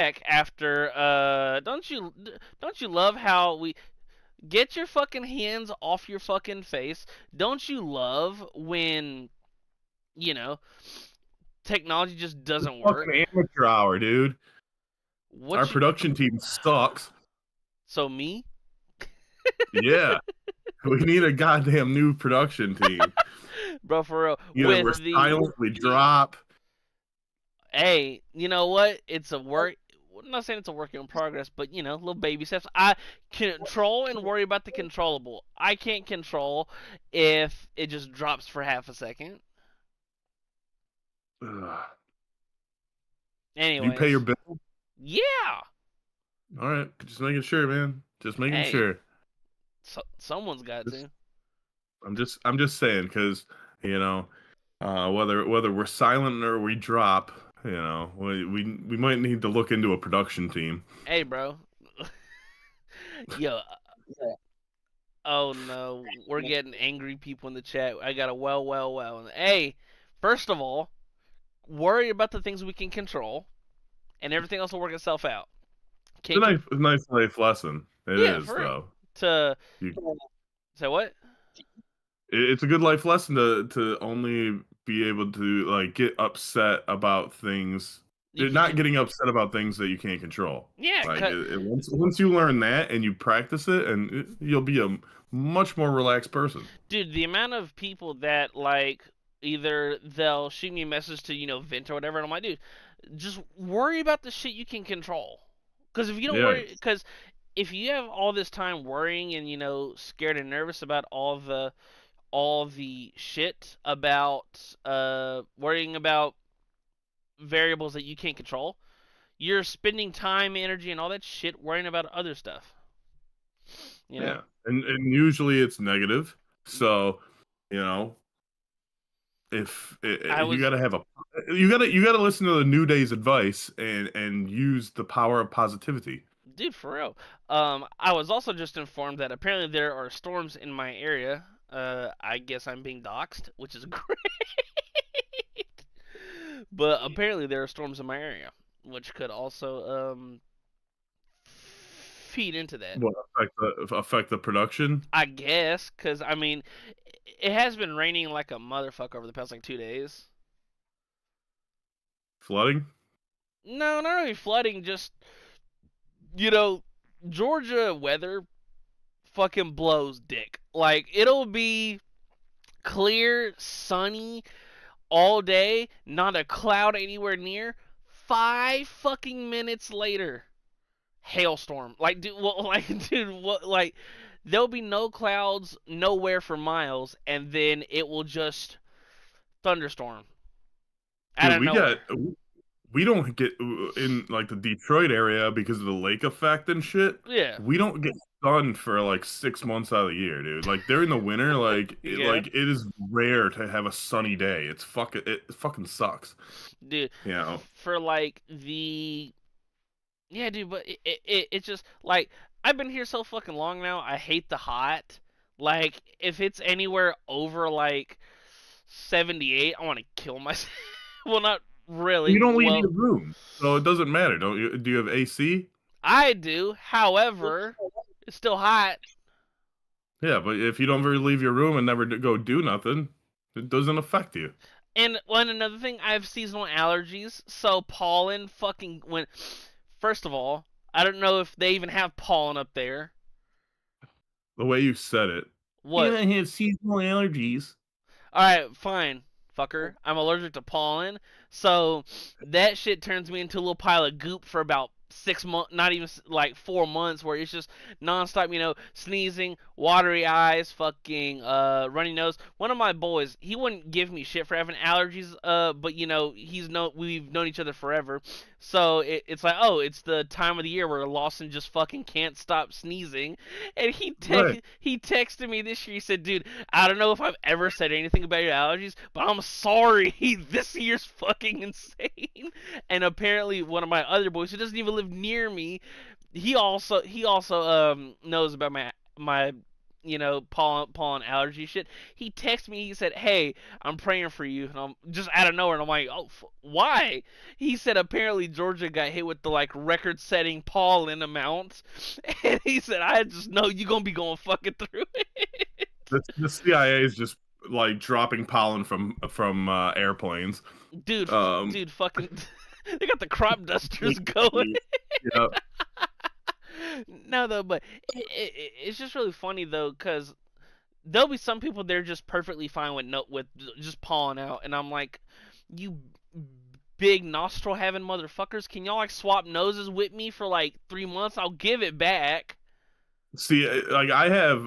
Heck, after don't you love how we get your fucking hands off your fucking face? Don't you love when you know technology just doesn't work? Fucking amateur hour, dude. Our What you production team sucks. so me? Yeah. We need a goddamn new production team. Bro, for real. Either we're With the silent, we drop. hey, you know what? It's a work. I'm not saying it's a work in progress, but little baby steps. I control and worry about the controllable. I can't control if it just drops for half a second. Ugh. Do you pay your Anyways, bill? yeah. All right, just making sure, man. Just making Hey, sure. someone's got Just, to. I'm just saying, because you know, whether we're silent or we drop, we might need to look into a production team. Hey, bro. Yo. Oh no, we're getting angry people in the chat. I got a well. Hey, first of all, worry about the things we can control, and everything else will work itself out. It's a Can't nice life lesson. It Yeah, is, for real. though. To You, say what? it's a good life lesson to only be able to like get upset about things. You You're can, not getting upset about things that you can't control. yeah, Like once you learn that and you practice it, and you'll be a much more relaxed person. dude. The amount of people that like either they'll shoot me a message to vent or whatever, and I'm like, dude, just worry about the shit you can control. Because if you don't Yeah, worry, because if you have all this time worrying and scared and nervous about all the shit about worrying about variables that you can't control, you're spending time, energy, and all that shit worrying about other stuff. You know? yeah, and usually it's negative. So, you know, if I you was, gotta have a you gotta listen to the New Day's advice and use the power of positivity. dude, for real. I was also just informed that apparently there are storms in my area. I guess I'm being doxxed, which is great. But apparently there are storms in my area, which could also feed into that. What affect the production? I guess, cause I mean, it has been raining like a motherfucker over the past like 2 days. Flooding? No, not really flooding. Just you know, Georgia weather fucking blows dick. Like it'll be clear, sunny all day, not a cloud anywhere near. 5 fucking minutes later, hailstorm. Like, dude, dude, what? Like, there'll be no clouds nowhere for miles, and then it will just thunderstorm out Dude, of nowhere. we don't get in like the Detroit area because of the lake effect and shit. Yeah, We don't get sun for like 6 months out of the year, dude. Like during the winter, yeah, it is rare to have a sunny day. It fucking sucks. dude. You know. For like the yeah, dude, but it's just like I've been here so fucking long now. I hate the hot. Like if it's anywhere over like 78, I want to kill myself. Well, not really. You don't leave Well, your room, so it doesn't matter. Don't you? Do you have AC? I do. However, it's still hot. Yeah, but if you don't ever leave your room and never go do nothing, it doesn't affect you. And one another thing, I have seasonal allergies, so pollen fucking when. First of all, I don't know if they even have pollen up there. The way you said it. What? Yeah, I have seasonal allergies. All right, fine, fucker. I'm allergic to pollen, so that shit turns me into a little pile of goop for about 6 months, not even like 4 months, where it's just nonstop, sneezing, watery eyes, fucking runny nose. One of my boys, he wouldn't give me shit for having allergies, but we've known each other forever, so it's like, oh, it's the time of the year where Lawson just fucking can't stop sneezing, and Right. he texted me this year. He said, dude, I don't know if I've ever said anything about your allergies, but I'm sorry. This year's fucking insane. And apparently, one of my other boys who doesn't even live near me, he also knows about my pollen allergy shit. He texted me. He said, "Hey, I'm praying for you," and I'm just out of nowhere. And I'm like, "Oh, why?" He said apparently Georgia got hit with the like record-setting pollen amount, and he said, "I just know you gonna be going fucking through it." The CIA is just like dropping pollen from airplanes. Dude, Um, dude, fucking, they got the crop dusters going. yeah, No, though, but it's just really funny though, cause there'll be some people they're just perfectly fine with no with just pawing out, and I'm like, you big nostril having motherfuckers, can y'all like swap noses with me for like 3 months? I'll give it back. see, like I have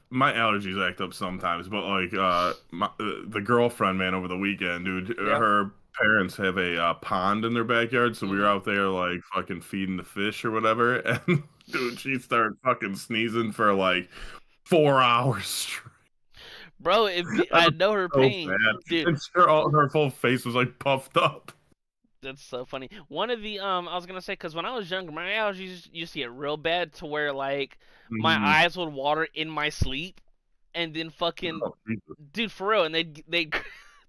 my allergies act up sometimes, but like the girlfriend, man, over the weekend, dude, Yeah. her parents have a pond in their backyard, so we were Hmm. out there like fucking feeding the fish or whatever, and dude, she started fucking sneezing for like 4 hours straight. Bro, I I was know her so pain, bad, dude. and her whole face was like puffed up. That's so funny. One of the I was gonna say, because when I was younger, my allergies used to get real bad to where like my Mhm. eyes would water in my sleep, and then fucking Oh, Jesus. dude, for real, and they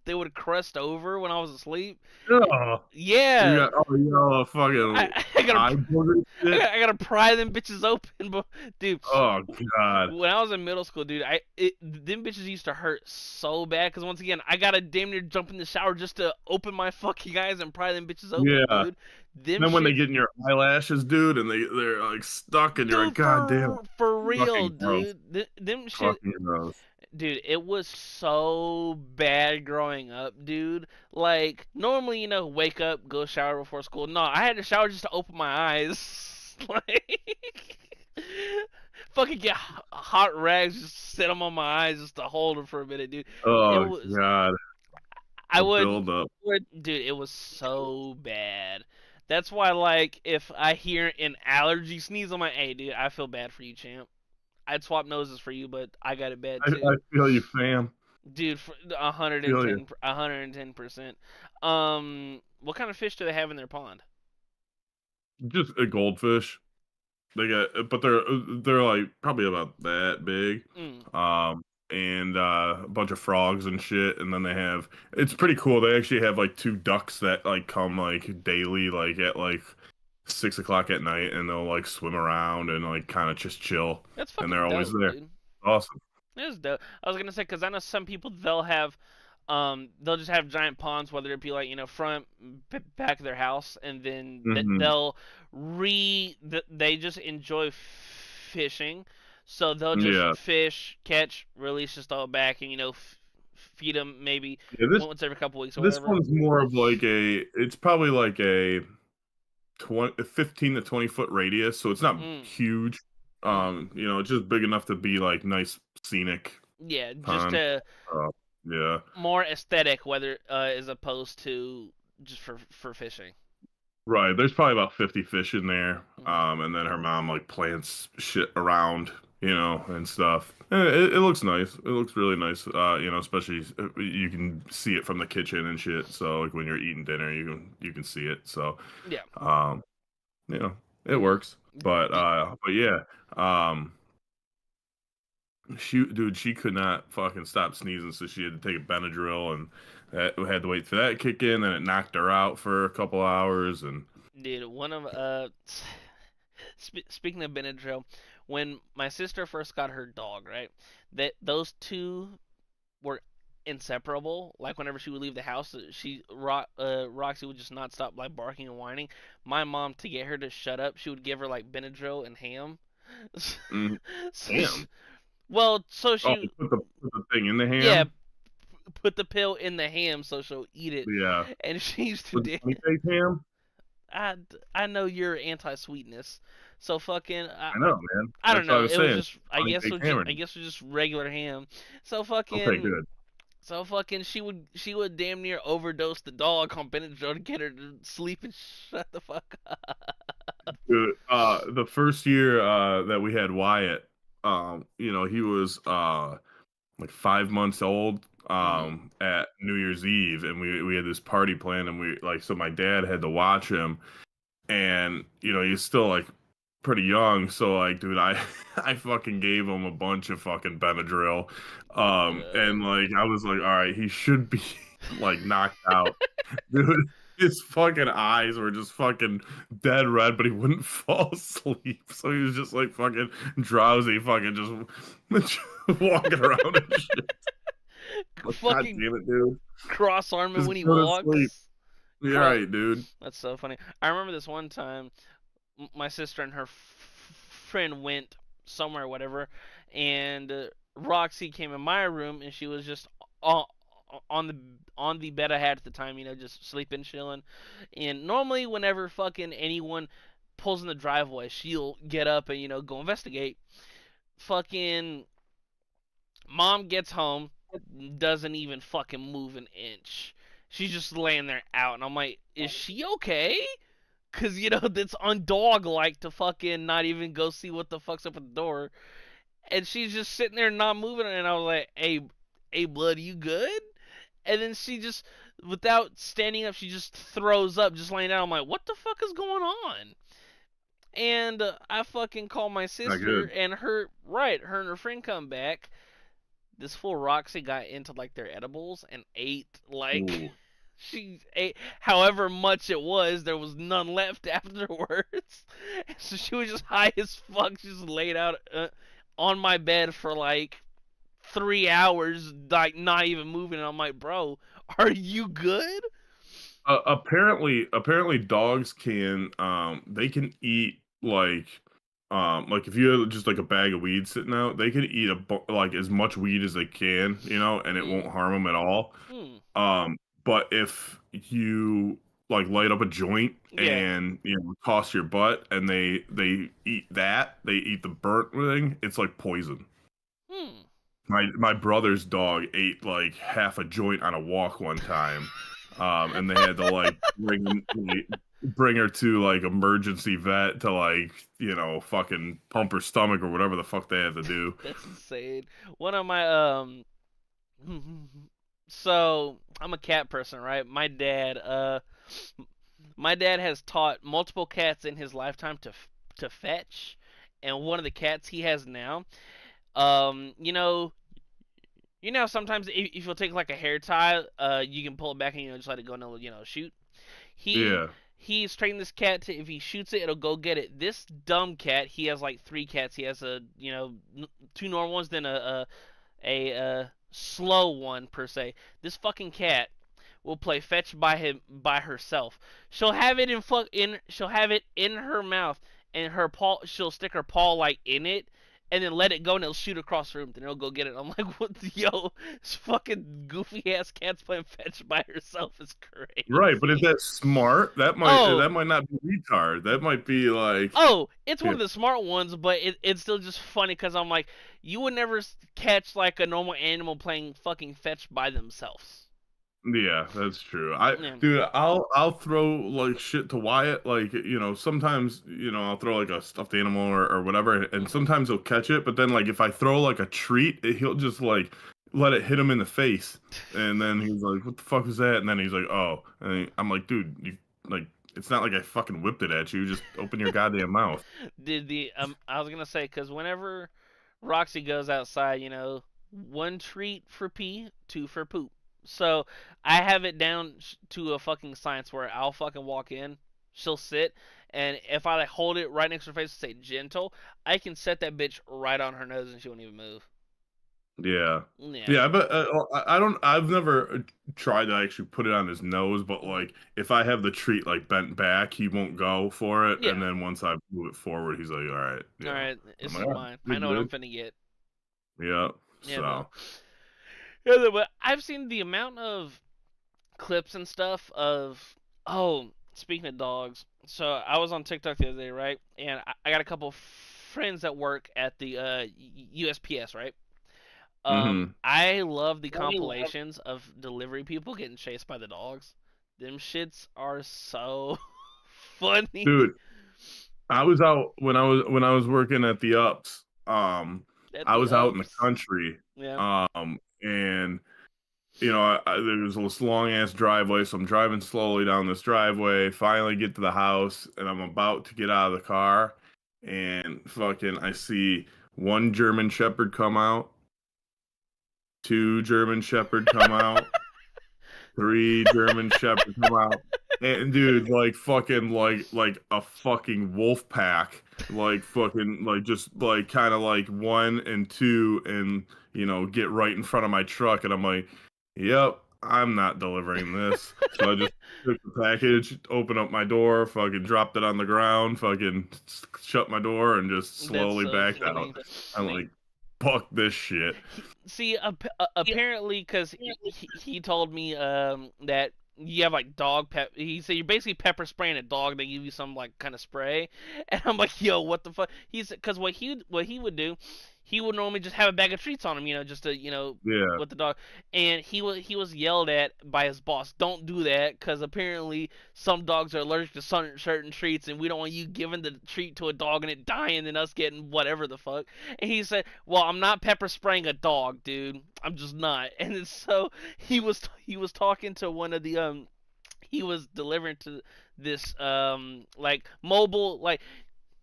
they would crust over when I was asleep. Oh, you Yeah, got a fucking I gotta eye booger shit. I gotta pry them bitches open, but dude, Oh God. when I was in middle school, dude, them bitches used to hurt so bad because once again, I gotta damn near jump in the shower just to open my fucking eyes and pry them bitches open, Yeah. dude. Them Then when they shits, get in your eyelashes, dude, and they're like stuck, and you're like, dude, God damn, for real, fucking gross, dude. Them shit, fucking gross. dude. It was so bad growing up, dude. Like normally, wake up, go shower before school. No, I had to shower just to open my eyes, like. Fucking get hot rags, just sit them on my eyes just to hold them for a minute, dude. It Oh was, God, I the would, build up. dude, it was so bad. That's why, like, if I hear an allergy sneeze, I'm like, hey, dude, I feel bad for you, champ. I'd swap noses for you, but I got it bad I too, feel you, fam. dude. For Feel you. 110%. What kind of fish do they have in their pond? Just a goldfish. They got, but they're like probably about that big. Mm, Um, and a bunch of frogs and shit. And then they have, it's pretty cool. They actually have like two ducks that like come like daily, like at like 6 o'clock at night, and they'll like swim around and like kind of just chill. that's And they're fucking always dope, there. dude. Awesome. It's dope. I was gonna say because I know some people they'll just have giant ponds, whether it be like front back of their house, and then Hmm. they'll they just enjoy fishing, so they'll just Yeah. fish, catch, release, just all back, and feed them maybe Yeah. This once every couple weeks or this whatever. one's more of like it's probably like a 15 to 20 foot radius, so it's not Mm, huge. mm. It's just big enough to be like nice scenic Yeah, just pond. to Uh, yeah. more aesthetic, whether as opposed to just for fishing. Right. There's probably about 50 fish in there. Hmm. And then her mom like plants shit around, and stuff. And it looks nice. It looks really nice. Especially you can see it from the kitchen and shit. So like when you're eating dinner, you can see it. So, Yeah. um, you know, it Mm. works. But yeah. Um, she could not fucking stop sneezing, so she had to take a Benadryl, and had to wait for that to kick in, and it knocked her out for a couple hours, and Dude, one of speaking of Benadryl, when my sister first got her dog, right? That those two were inseparable. Like whenever she would leave the house, Roxy would just not stop like barking and whining. My mom, to get her to shut up, she would give her like Benadryl and ham. mm, So damn. well, so Oh, she put the thing in the yeah, ham. put the pill in the ham so she'll eat it, Yeah, and she used to was it do. honey baked ham? I, I know you're anti-sweetness, so fucking I know, man. I don't That's what I know. was It was saying. just Honey baked ham. I guess it was just regular ham. So Okay, fucking good. she would damn near overdose the dog on Benadryl to get her to sleep and shut the fuck up. Good. The first year that we had Wyatt, he was like 5 months old Hmm. at New Year's Eve, and we had this party planned, and we like so my dad had to watch him, and he's still like pretty young, so like, dude, I I fucking gave him a bunch of fucking Benadryl, Oh and god. like I was like, all right, he should be like knocked out, dude. His fucking eyes were just fucking dead red, but he wouldn't fall asleep, so he was just like fucking drowsy, fucking just walking around and shit. Like, God Fucking damn it, dude, cross arming just when he go to sleep. walks. You're Cro- right, dude. That's so funny. I remember this one time, my sister and her friend went somewhere, whatever, and Roxy came in my room, and she was just on on the on the bed I had at the time, just sleeping, chilling. And normally, whenever fucking anyone pulls in the driveway, she'll get up and go investigate. Fucking mom gets home, doesn't even fucking move an inch. She's just laying there out, and I'm like, is she okay? Cause that's on dog like to fucking not even go see what the fuck's up at the door, and she's just sitting there not moving, and I was like, hey, blood, you good? And then she just, without standing up, she just throws up, just laying down. I'm like, what the fuck is going on? And I fucking call my Not sister, good. and her and her friend come back. This fool Roxy got into like their edibles and ate like Ooh. she ate however much it was. There was none left afterwards. So she was just high as fuck. She just laid out on my bed for like 3 hours, like not even moving. And I'm like, bro, are you good? Apparently dogs can they can eat like if you have just like a bag of weed sitting out, they can eat like as much weed as they can, and it won't Mm, harm them at all. mm, Um, but if you like light up a joint yeah. and toss your butt and they eat that, they eat the burnt thing, it's like poison. Hmm. My brother's dog ate like half a joint on a walk one time, and they had to like bring her to like emergency vet to like fucking pump her stomach or whatever the fuck they had to do. That's insane. One of my so I'm a cat person, right? My dad has taught multiple cats in his lifetime to fetch, and one of the cats he has now, um, you know, sometimes if you'll take like a hair tie, you can pull it back and just let it go and it'll shoot. He Yeah. he's trained this cat to, if he shoots it, it'll go get it. This dumb cat, he has like three cats. He has two normal ones, then a slow one per se. This fucking cat will play fetch by herself. She'll have it in her mouth, and her paw, she'll stick her paw like in it, and then let it go, and it'll shoot across the room. Then it'll go get it. I'm like, what? Yo, this fucking goofy ass cat's playing fetch by herself is Right, but is crazy. that smart? Oh, That might not be retard. That might be like it's one yeah, of the smart ones, but it's still just funny because I'm like, you would never catch like a normal animal playing fucking fetch by themselves. yeah, that's true. Yeah. Dude, I'll throw like shit to Wyatt. Like, sometimes, I'll throw like a stuffed animal or whatever, and Mhm. sometimes he'll catch it. But then, like, if I throw like a treat, he'll just like let it hit him in the face, and then he's like, "What the fuck is that?" And then he's like, "Oh," and I'm like, "Dude, you like, it's not like I fucking whipped it at you. Just open your goddamn mouth." Did the I was gonna say, because whenever Roxy goes outside, one treat for pee, two for poop. So I have it down to a fucking science where I'll fucking walk in, she'll sit, and if I like hold it right next to her face and say gentle, I can set that bitch right on her nose and she won't even move. Yeah. Yeah. Yeah, but I don't. I've never tried to actually put it on his nose, but Hmm. like if I have the treat like bent back, he won't go for it, and Yeah. then once I move it forward, he's like, "All right, All yeah." right, I'm this like, is "All right, mine. you're I know what I'm good." finna get. Yeah. Yeah, though. So. Yeah, though, but I've seen the amount of clips and stuff of, oh, speaking of dogs, so I was on TikTok the other day, right? And I got a couple friends that work at the USPS, right? Hmm. I love the compilations of delivery people getting chased by the dogs. Them shits are so funny. Dude, I was out when I was working at the ups. At I the was out in the ups. country. Yeah. And there was this long ass driveway, so I'm driving slowly down this driveway. Finally get to the house, and I'm about to get out of the car, and fucking I see one German Shepherd come out, two German Shepherd come out, three German Shepherds come out, and dude, like fucking like a fucking wolf pack, like fucking like just like kind of like one and two, and get right in front of my truck, and I'm like, yep, I'm not delivering this. So I just took the package, opened up my door, fucking dropped it on the ground, fucking shut my door, and just That's slowly so backed out. funny. I'm like, fuck this shit. See, apparently, because he told me that you have like dog pep. He said you're basically pepper spraying a dog. They give you some like kind of spray, and I'm like, yo, what the fuck? He's because what he would do, he would normally just have a bag of treats on him, just to Yeah. with the dog, and he was yelled at by his boss. Don't do that, because apparently some dogs are allergic to certain treats, and we don't want you giving the treat to a dog and it dying, and us getting whatever the fuck. And he said, "Well, I'm not pepper spraying a dog, dude. I'm just not." And then so he was talking to one of the he was delivering to this like mobile, like,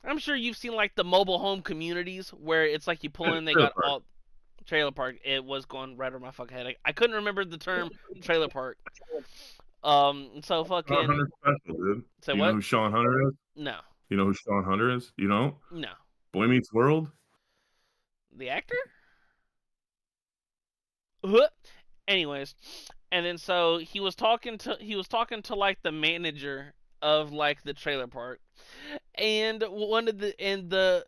I'm sure you've seen like the mobile home communities where it's like you pull in, they Trailer got park. all trailer park. It was going right over my fucking head. I couldn't remember the term trailer park. So Sean fucking Hunter special, dude. say Do you know what? who Sean Hunter is? No, You know who Sean Hunter is? You know? no, Boy Meets World? the actor. Anyways, and then so he was talking to like the manager of like the trailer park, and one of the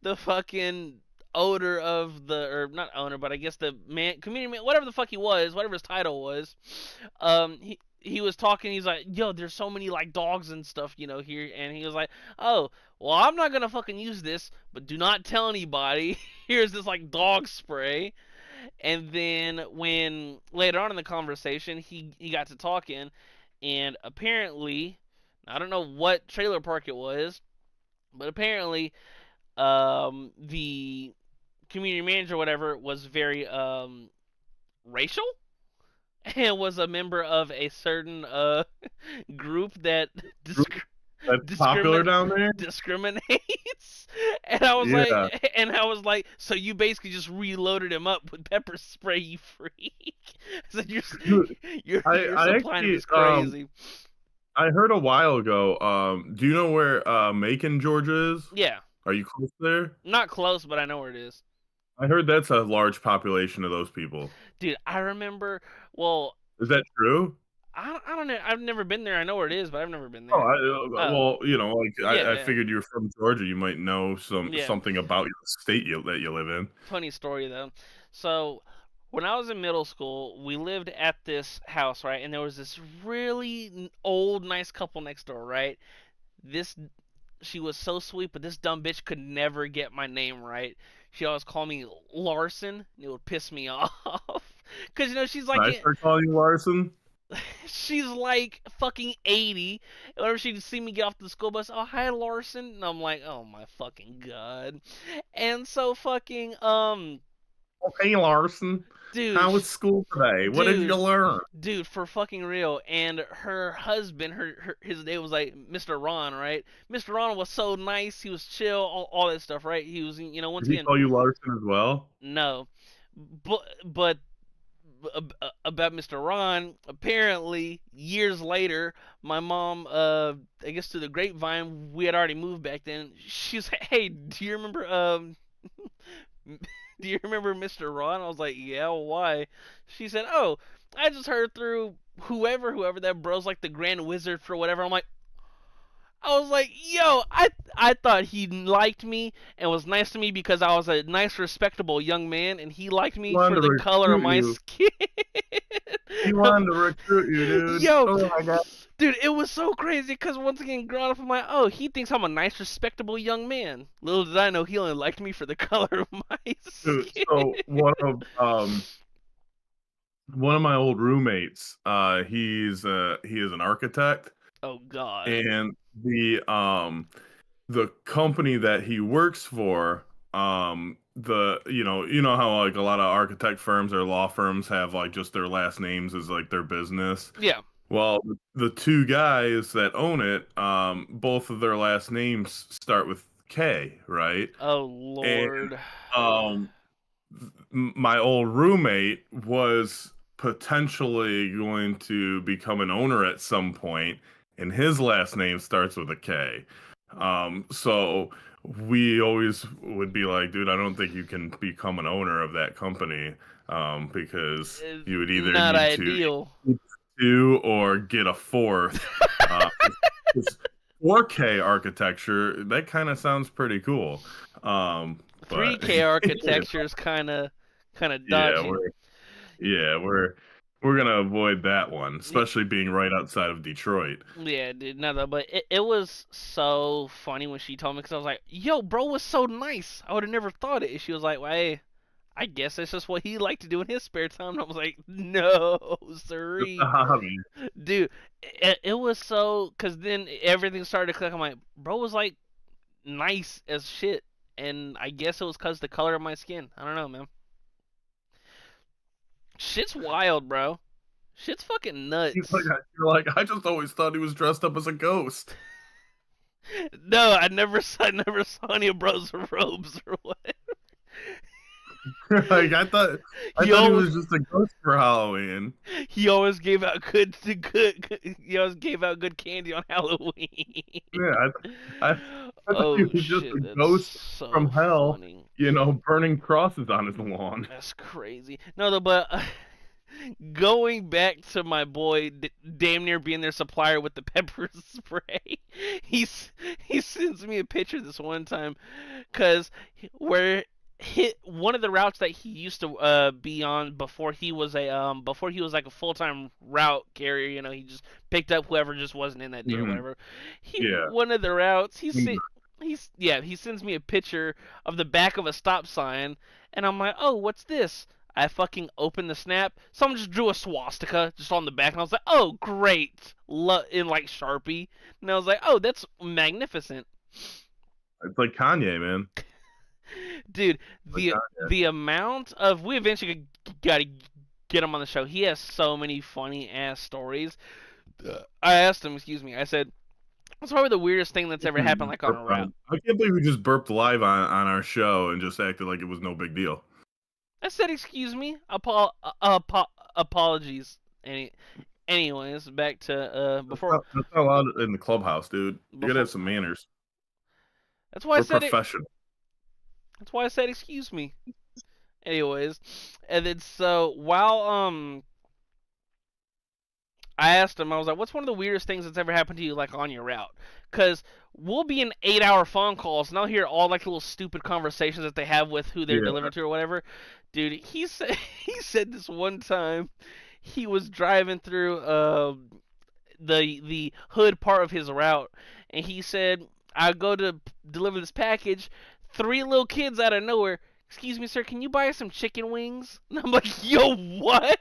the fucking owner of the, or not owner, but I guess the community man, whatever the fuck he was, whatever his title was, he was talking. He's like, yo, there's so many like dogs and stuff, here, and he was like, oh, well, I'm not gonna fucking use this, but do not tell anybody. Here's this like dog spray. And then when later on in the conversation, he got to talking, and apparently, I don't know what trailer park it was, but apparently, the community manager, or whatever, was very racial, and was a member of a certain group that disc- That's popular discrimin down there? discriminates. And I was Yeah. like, so you basically just reloaded him up with pepper spray, you freak. So Dude, you're I supplying him actually as crazy. I heard a while ago, do you know where Macon, Georgia is? Yeah, Are you close there? not close, but I know where it is. I heard that's a large population of those people. Dude, I remember. Well, Is that true? I don't know. I've never been there. I know where it is, but I've never been Oh, there. Oh, well, like I yeah, figured you were from Georgia. You might know yeah. something about your state that you live in. Funny story though. So when I was in middle school, we lived at this house, right? And there was this really old, nice couple next door, right? This She was so sweet, but this dumb bitch could never get my name right. She always called me Lawson, and it would piss me off. Cause she's Can like, I start calling you Larson? she's like fucking 80. Whenever she'd see me get off the school bus, oh hi Larson, and I'm like, oh my fucking god. And so fucking Okay, Larson. dude, How was school today? What did you dude, learn? dude, for fucking real. And her husband, his name was like Mr. Ron, right? Mr. Ron was so nice. He was chill, all that stuff, right? He was, once Did he again, call you Larson as well? no, but about Mr. Ron, apparently years later, my mom, I guess through the grapevine, we had already moved back then. She's like, hey, do you remember do you remember Mr. Ron? I was like, yeah, why? She said, oh, I just heard through whoever that bro's like the Grand Wizard for whatever. I was like, yo, I thought he liked me and was nice to me because I was a nice, respectable young man, and he liked He me for wanted to the color of recruit my you. skin. He wanted to recruit you, dude. Yo, Oh my god. dude, it was so crazy because once again, growing up, I'm like, oh, he thinks I'm a nice, respectable young man. Little did I know he only liked me for the color of my Dude, skin. so one of my old roommates, he is an architect, Oh God. and the company that he works for, the how like a lot of architect firms or law firms have like just their last names as like their business. Yeah. Well, the two guys that own it, both of their last names start with K, right? Oh And Lord. um, my old roommate was potentially going to become an owner at some point, and his last name starts with a K. So we always would be like, dude, I don't think you can become an owner of that company, because It's you would either not need to ideal. two or get a fourth. Uh, 'Cause 4K architecture, that kind of sounds pretty cool. But 3K architecture is kind of yeah, dodgy. we're gonna avoid that one, especially being right outside of Detroit. Yeah, dude, no, though, but it was so funny when she told me because I was like, "Yo, bro was so nice. I would have never thought it." And she was like, "Well, hey, I guess that's just what he liked to do in his spare time." And I was like, "No, Just a sorry, hobby. dude." It was so because then everything started to click. I'm like, bro was like nice as shit, and I guess it was because the color of my skin. I don't know, man. Shit's wild, bro. Shit's fucking He's like, nuts. you're like, I just always thought he was dressed up as a ghost. No, I never saw any of Bros robes or what. Like I He thought he always, was just a ghost for Halloween. he always gave out good. He always gave out good candy on Halloween. Yeah, I thought he Oh was just a shit, that's ghost from so hell, funny. burning crosses on his lawn. That's crazy. No, though, but going back to my boy, damn near being their supplier with the pepper spray. He's he sends me a picture this one time, cause where hit one of the routes that he used to be on before he was like a full time route carrier. You know, he just picked up whoever just wasn't in that day or Mhm. whatever. He Yeah. one of the routes Mm. he sends me a picture of the back of a stop sign, and I'm like, oh, what's this? I fucking opened the snap. Someone just drew a swastika just on the back, and I was like, "Oh, great!" In like Sharpie, and I was like, "Oh, that's magnificent, It's like Kanye, man. dude." Like Kanye. The amount of we eventually got to get him on the show. He has so many funny ass stories. I asked him, excuse me. I said, "What's probably the weirdest thing that's ever happened, like on a route?" I can't believe we just burped live on our show and just acted like it was no big deal. I said, "Excuse me, apologies." Anyways, back to before That's not allowed in the clubhouse, dude. You gotta before. have some manners. That's why I We're said it. professional. That's why I said excuse me. Anyways, and then so while I asked him, I was like, "What's one of the weirdest things that's ever happened to you, like on your route?" Because we'll be in 8-hour phone calls, and I'll hear all like little stupid conversations that they have with who they're Yeah. delivering to or whatever. Dude, he said he said this one time he was driving through the hood part of his route, and he said, "I go to deliver this package. Three little kids out of nowhere. Excuse me, sir, can you buy us some chicken wings?" And I'm like, "Yo, what?"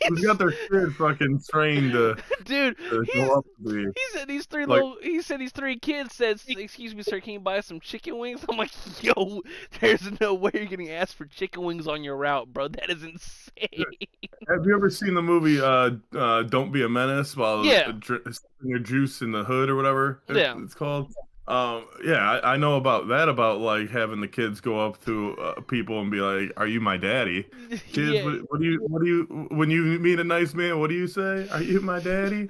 Who's got their kid fucking trained Dude, to go up to the like he said these three kids said, "Excuse me, sir, can you buy us some chicken wings?" I'm like, "Yo, there's no way you're getting asked for chicken wings on your route, bro. That is insane." have you ever seen the movie Don't Be a Menace while Yeah, sipping your juice in the hood or whatever yeah. it's called? Yeah, I know about that, about like having the kids go up to people and be like, "Are you my daddy?" Kids, Yeah, what do you when you meet a nice man? What do you say? Are you my daddy?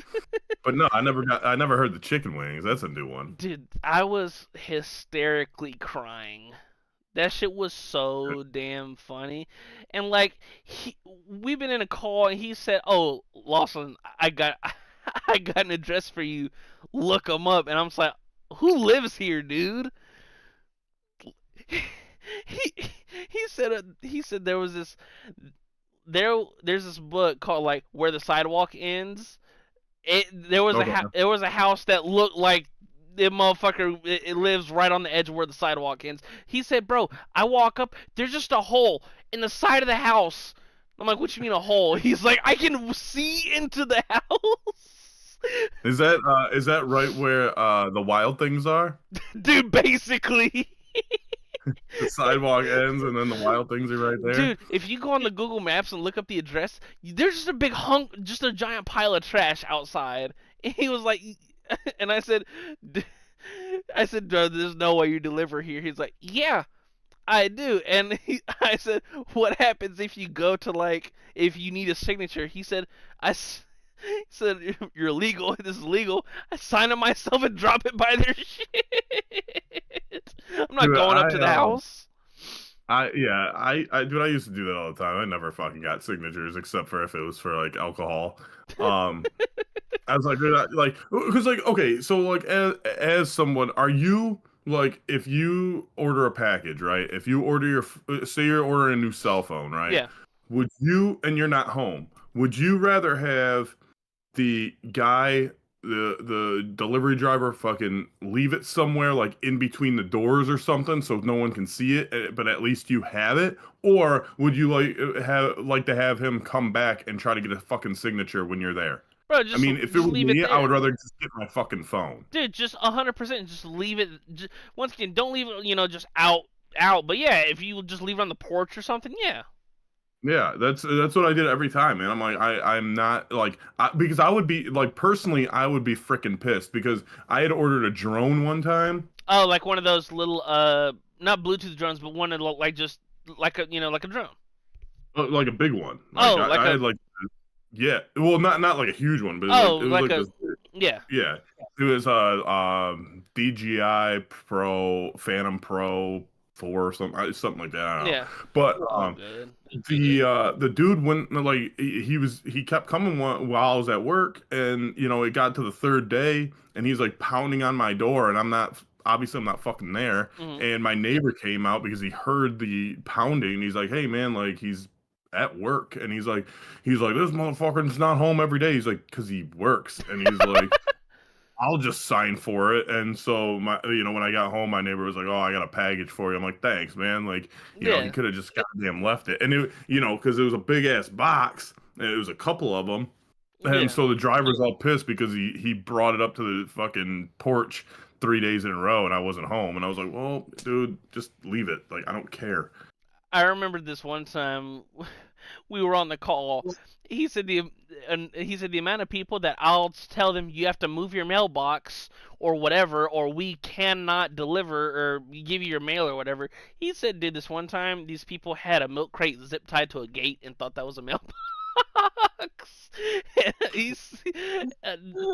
But no, I never heard the chicken wings. That's a new one. dude, I was hysterically crying. That shit was so damn funny. And like we've been in a call and he said, "Oh, Lawson, I got I got an address for you. Look them up." And I'm just like, "Who lives here, dude?" he he said there was there's this book called like Where the Sidewalk Ends. Okay. There was a house that looked like the motherfucker. It lives right on the edge of where the sidewalk ends. He said, "Bro, I walk up. There's just a hole in the side of the house." I'm like, "What you mean a hole?" He's like, "I can see into the house." Is that right where the wild things are? Dude, basically. The sidewalk ends, and then the wild things are right there. Dude, if you go on the Google Maps and look up the address, there's just a big hunk, just a giant pile of trash outside. And he was like, and I said, I said, there's no way you deliver here. He's like, yeah, I do. And I said, what happens if you go to like, if you need a signature? He said, he said, you're illegal. This is legal. I sign it myself and drop it by their shit. I'm not Dude, going up to the house. dude, I used to do that all the time. I never fucking got signatures except for if it was for like alcohol. Um, I was like, because like, okay, so like, as someone, are you like, if you order a package, right? If you order say you're ordering a new cell phone, right? Yeah. Would you, and you're not home, would you rather have the guy, the delivery driver, fucking leave it somewhere like in between the doors or something so no one can see it, but at least you have it? Or would you like to have him come back and try to get a fucking signature when you're there? Bro, I mean, if it just was leave it me, I there. would rather just get my fucking phone. Dude, just 100%, just leave it. Once again, don't leave it, just out. But yeah, if you just leave it on the porch or something, yeah. Yeah, that's what I did every time, man. I'm like, I'm not like, because I would be like, personally, I would be freaking pissed because I had ordered a drone one time. Oh, like one of those little not Bluetooth drones, but one that looked like just like a like a drone. Like a big one. Like Oh, like I a had like, yeah, well, not like a huge one, but oh, it was like like a this. yeah. Yeah, it was DJI Pro Phantom Pro 4 or something like that. I don't know. Yeah. But Oh, good. the dude went, like, he kept coming while I was at work, and it got to the third day, and he's like pounding on my door, and I'm not fucking there. Mm-hmm. And my neighbor came out because he heard the pounding, and he's like, hey man, like, he's at work, and he's like, this motherfucker's not home every day. He's like, because he works. And he's like, I'll just sign for it. And so when I got home, my neighbor was like, oh, I got a package for you. I'm like, thanks, man. Like, Yeah. he could have just goddamn left it. And it, because it was a big ass box, and it was a couple of them. And Yeah. so the driver's all pissed because he brought it up to the fucking porch 3 days in a row, and I wasn't home. And I was like, well, dude, just leave it. Like, I don't care. I remember this one time we were on the call. He said the amount of people that I'll tell them you have to move your mailbox or whatever, or we cannot deliver or give you your mail or whatever. He said did this one time. These people had a milk crate zip tied to a gate and thought that was a mailbox.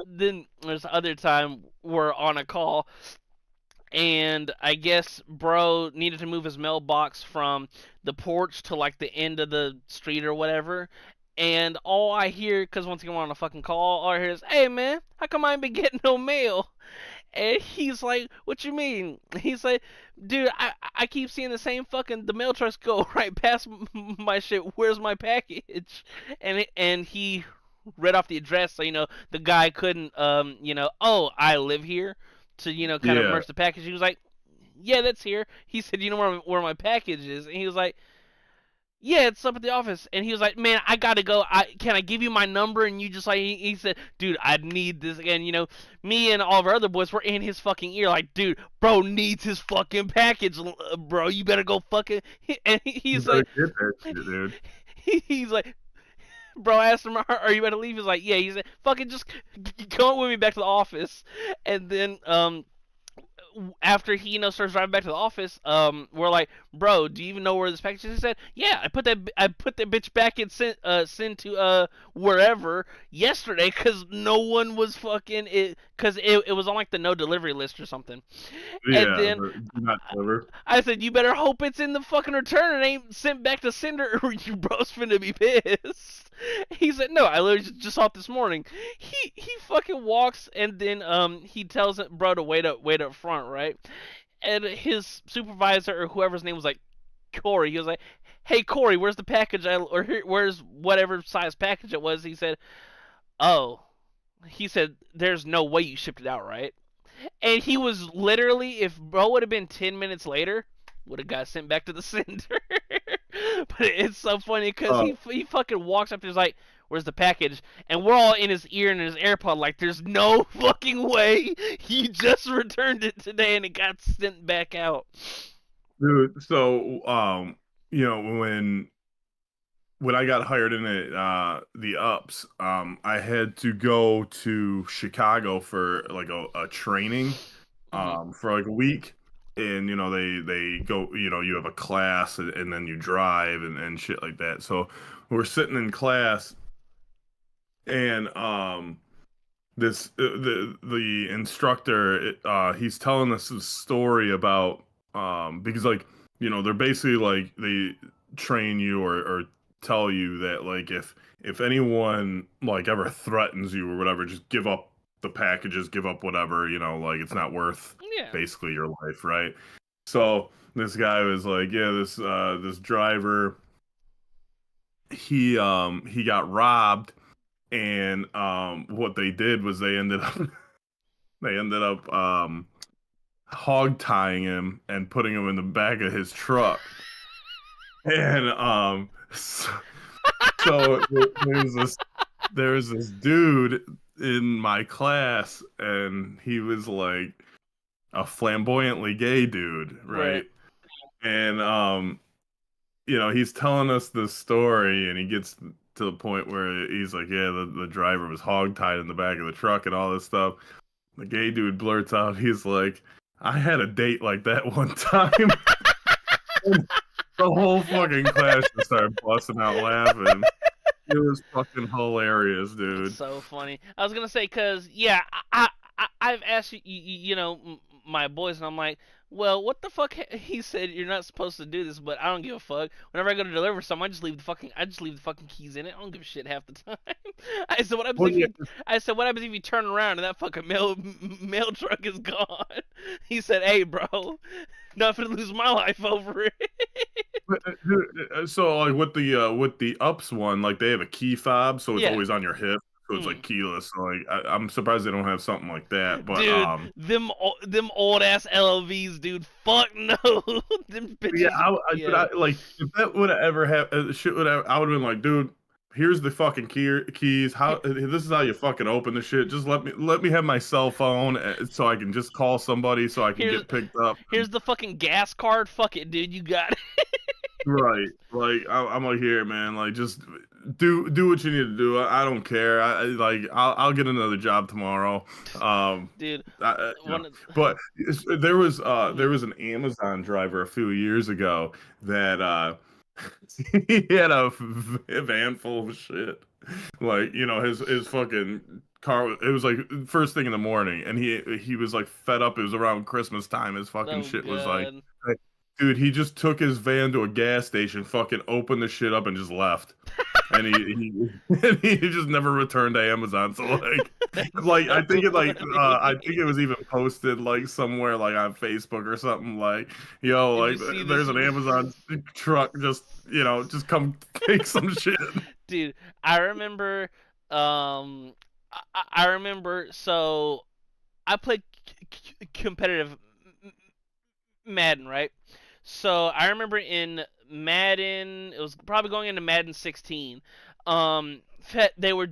Then there's other time we're on a call. And I guess bro needed to move his mailbox from the porch to like the end of the street or whatever. And all I hear, because once again we're on a fucking call, all I hear is, hey man, how come I ain't been getting no mail? And he's like, what you mean? He's like, dude, I keep seeing the same the mail trucks go right past my shit. Where's my package? And he read off the address, so the guy couldn't oh, I live here, to kind of Yeah. merge the package. He was like, yeah, that's here. He said, you know where my package is? And he was like, yeah, it's up at the office. And he was like, man, I gotta go. Can I give you my number? And you just like, he said, dude, I need this. And me and all of our other boys were in his fucking ear like, dude, bro needs his fucking package, bro. You better go fucking. And he's like, get that shit, dude. He's like, bro, I asked him, are you about to leave? He's like, yeah. He said, fucking just come with me back to the office. And then after he starts driving back to the office, we're like, bro, do you even know where this package is? He said, yeah, I put that bitch back and sent to wherever yesterday because no one was fucking it, because it was on like the no delivery list or something. Yeah, And then not clever. I said, you better hope it's in the fucking return and ain't sent back to sender or you bro's finna be pissed. He said, no, I literally just saw it this morning. He fucking walks and then he tells bro to wait up front, right? And his supervisor or whoever's name was like Corey. He was like, hey Corey, where's the package? Where's whatever size package it was? He said, oh. He said, there's no way you shipped it out, right? And he was literally, if bro would have been 10 minutes later, would have got sent back to the sender. But it's so funny because he fucking walks up to us like, where's the package? And we're all in his ear and his AirPod like, there's no fucking way he just returned it today and it got sent back out. Dude, so when I got hired in at the ups, I had to go to Chicago for like a training Hmm. for like a week. And they go, you have a class, and then you drive and shit like that. So we're sitting in class, and the instructor, he's telling us a story about, because like, they're basically like, they train you, or tell you that, like, if anyone like ever threatens you or whatever, just give up the packages, give up whatever, like it's not worth Yeah. basically your life, right? So this guy was like, yeah, this driver, he got robbed, and what they did was they ended up hog tying him and putting him in the back of his truck. And so there was this dude in my class, and he was like a flamboyantly gay dude, Right. right? And he's telling us this story, and he gets to the point where he's like, yeah, the driver was hog tied in the back of the truck and all this stuff. The gay dude blurts out, he's like, I had a date like that one time. And the whole fucking class just started busting out laughing. It was fucking hilarious, It's dude. so funny. I was gonna say, cause yeah, I've asked my boys, and I'm like, well, what the fuck? He said you're not supposed to do this, but I don't give a fuck. Whenever I go to deliver something, I just leave the fucking keys in it. I don't give a shit half the time. I said, what happens Well, if yeah, you? I said, what happens if you turn around and that fucking mail truck is gone? He said, hey, bro, not gonna lose my life over it. so like with the ups one, like they have a key fob, so it's Yeah. always on your hip, so it's Mm. like keyless. So, like I'm surprised they don't have something like that. But Dude, them old ass LLVs, dude. Fuck no, them yeah, bitches. but Yeah, like if that would have ever happened, shit would have. I would have been like, dude, here's the fucking keys. How this is how you fucking open the shit. Just let me have my cell phone, so I can just call somebody, so I can here's get picked up. here's the fucking gas card. Fuck it, dude. You got it. Right. Like I'm like, here, man. Like just do what you need to do. I don't care. I'll get another job tomorrow. Dude. You know. One. But there was Mhm. an Amazon driver a few years ago that he had a van full of shit. Like, his fucking car, it was like first thing in the morning, and he was like fed up. It was around Christmas time. His fucking Oh shit was like, god. dude, he just took his van to a gas station, fucking opened the shit up, and just left. And and he just never returned to Amazon. So That's like so I funny. think it was even posted like somewhere like on Facebook or something, like, yo, Did you like see this? there's an Amazon truck, just come take some shit. Dude, I remember. Um, I remember. So I played competitive Madden, right? So I remember in Madden, it was probably going into Madden 16. They were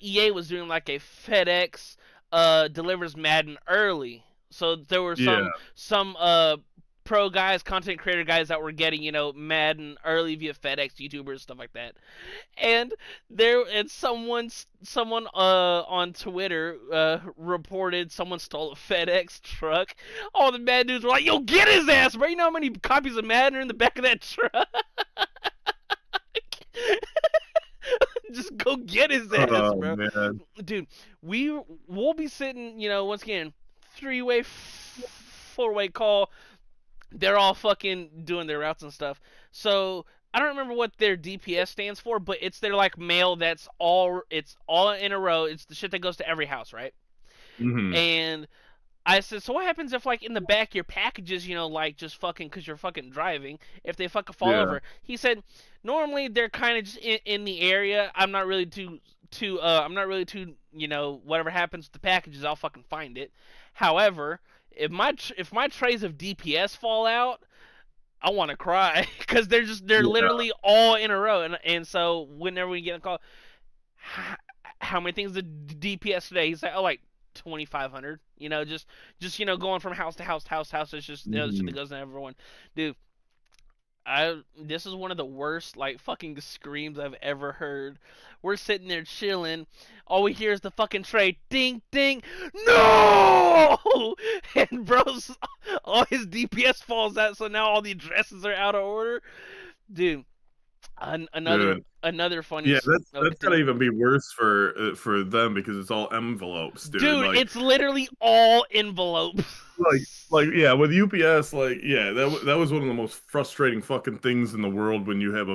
EA was doing like a FedEx delivers Madden early. So there were Yeah. some pro guys, content creator guys that were getting Madden early via FedEx, YouTubers, stuff like that. And someone on Twitter reported someone stole a FedEx truck. All the Madden dudes were like, "Yo, get his ass, bro! You know how many copies of Madden are in the back of that truck? Just go get his ass, Oh bro." man. Dude, we'll be sitting, once again, three-way, four-way call. They're all fucking doing their routes and stuff. So I don't remember what their DPS stands for, but it's their like mail it's all in a row. It's the shit that goes to every house, right? Hmm. And I said, so what happens if like in the back your packages, like just fucking because you're fucking driving, if they fucking fall Yeah. over? He said, normally they're kind of just in the area. I'm not really too, whatever happens with the packages, I'll fucking find it. However, if my trays of DPS fall out, I want to cry because they're Yeah. literally all in a row, and so whenever we get a call, how many things did DPS today? He's like, oh, like 2,500. Just going from house to house to house to house. It's just the shit that Mhm. goes to everyone, dude. This is one of the worst like fucking screams I've ever heard. We're sitting there chilling. All we hear is the fucking tray ding ding. No! And bro's all his DPS falls out, so now all the addresses are out of order. Dude, Dude. another funny. Yeah, No, that's gotta continue. even be worse for them because it's all envelopes, dude. Dude, it's literally all envelopes. Yeah, with UPS, yeah, that was one of the most frustrating fucking things in the world when you have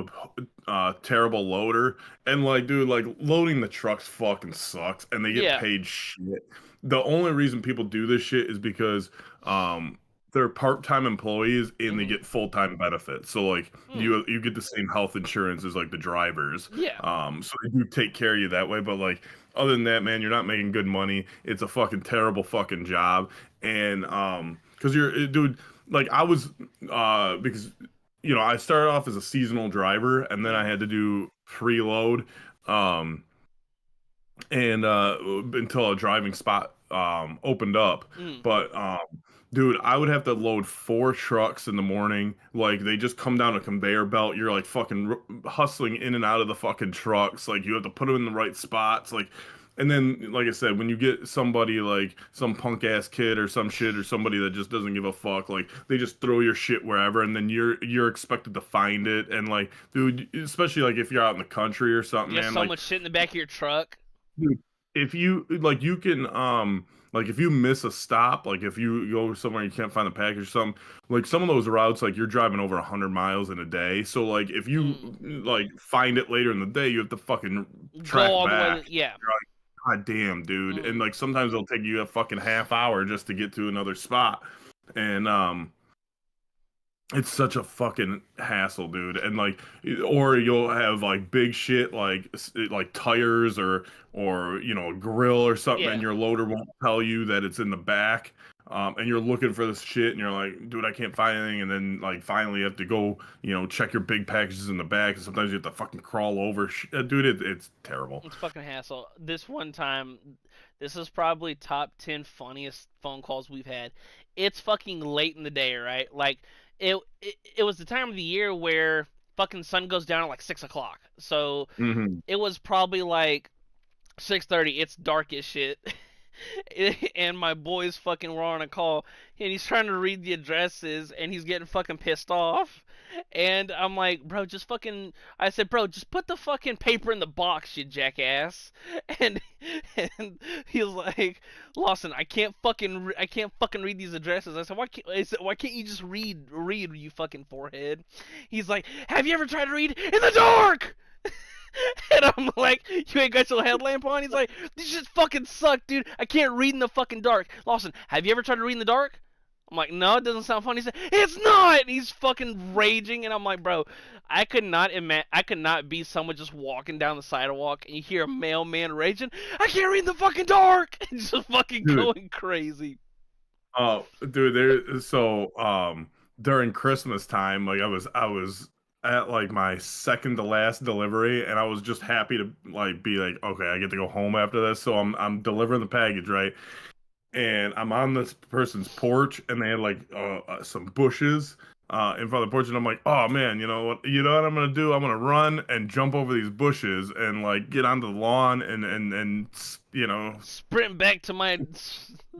a terrible loader and dude, loading the trucks fucking sucks and they get Yeah. paid shit. The only reason people do this shit is because um they're part-time employees and they Mhm. get full-time benefits. So Mm. you get the same health insurance as the drivers. Yeah. So they do take care of you that way, but other than that, man, you're not making good money. It's a fucking terrible fucking job. And because dude, I was because I started off as a seasonal driver and then I Mm. had to do preload um and until a driving spot opened up. Mm. But dude, I would have to load 4 trucks in the morning. They just come down a conveyor belt. You're fucking hustling in and out of the fucking trucks. You have to put them in the right spots. And then, like I said, when you get somebody some punk ass kid or some shit or somebody that just doesn't give a fuck, they just throw your shit wherever, and then you're expected to find it. And dude, especially if you're out in the country or something, Just man, so much shit in the back of your truck. dude, if you you can if you miss a stop, if you go somewhere you can't find the package or something, some of those routes you're driving over 100 miles in a day. So if you Mm. find it later in the day, you have to fucking Go track all the way. back. Yeah. You're God damn, dude. And Mm. sometimes it'll take you a fucking half hour just to get to another spot. And it's such a fucking hassle, dude. And or you'll have big shit tires or a grill or something, and Yeah. your loader won't tell you that it's in the back. And you're looking for this shit, and you're like, dude, I can't find anything. And then finally you have to go, check your big packages in the back. And sometimes you have to fucking crawl over, dude. It's terrible. It's fucking hassle. This one time, this is probably top 10 funniest phone calls we've had. It's fucking late in the day, right? It was the time of the year where fucking sun goes down at like 6 o'clock. So Hmm. it was probably like 6:30. It's dark as shit. And my boys fucking were on a call, and he's trying to read the addresses, and he's getting fucking pissed off. And I'm like, bro, just fucking. I said, bro, just put the fucking paper in the box, you jackass. And and he was like, Lawson, I can't fucking read these addresses. I said, why can't you just read, you fucking forehead? He's like, have you ever tried to read in the dark? And I'm like, you ain't got your headlamp on? He's like, this just fucking suck, dude. I can't read in the fucking dark. Lawson, have you ever tried to read in the dark? I'm like, no, it doesn't sound funny. He said, it's not. And he's fucking raging, and I'm like, bro, I could not be someone just walking down the sidewalk and you hear a mailman raging. I can't read in the fucking dark. And just fucking Dude. going crazy. Oh, dude, during Christmas time, I was at my second to last delivery, and I was just happy to be okay, I get to go home after this. So I'm delivering the package, right? And I'm on this person's porch, and they had some bushes in front of the porch, and I'm like, oh man, you know what I'm gonna do? I'm gonna run and jump over these bushes and get onto the lawn and Sprint back to my.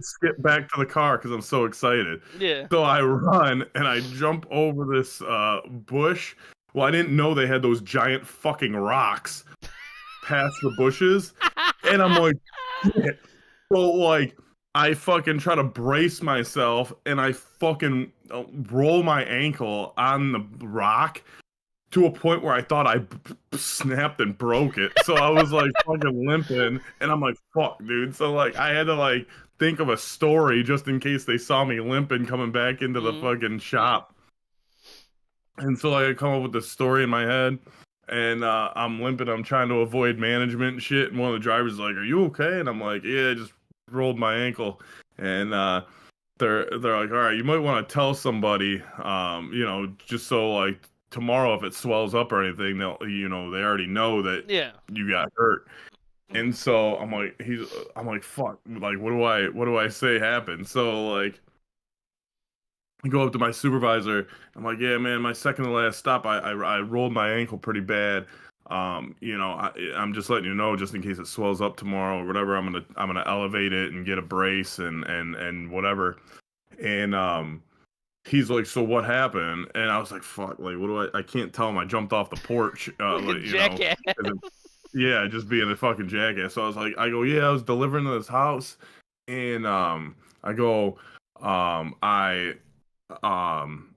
skip back to the car because I'm so excited. Yeah. So I run and I jump over this bush. Well, I didn't know they had those giant fucking rocks past the bushes, and I'm like, shit. So I fucking try to brace myself, and I fucking roll my ankle on the rock to a point where I thought I snapped and broke it. So I was fucking limping, and I'm like, fuck, dude. So I had to think of a story just in case they saw me limping coming back into the Mm. fucking shop. And so I come up with this story in my head, and I'm limping. I'm trying to avoid management and shit. And one of the drivers is like, "Are you okay?" And I'm like, "Yeah, I just rolled my ankle." And they're like, "All right, you might want to tell somebody, just so tomorrow if it swells up or anything, they already know that Yeah. you got hurt." And so I'm like, fuck, what do I say happened? So I go up to my supervisor. I'm like, yeah, man, my second to last stop, I rolled my ankle pretty bad. I'm just letting you know, just in case it swells up tomorrow or whatever. I'm gonna elevate it and get a brace and whatever. And he's like, so what happened? And I was like, fuck, like, what do I can't tell him I jumped off the porch, Like a like, 'cause jackass. yeah, just being a fucking jackass. So I was like, I go, yeah, I was delivering to this house, and I go, I um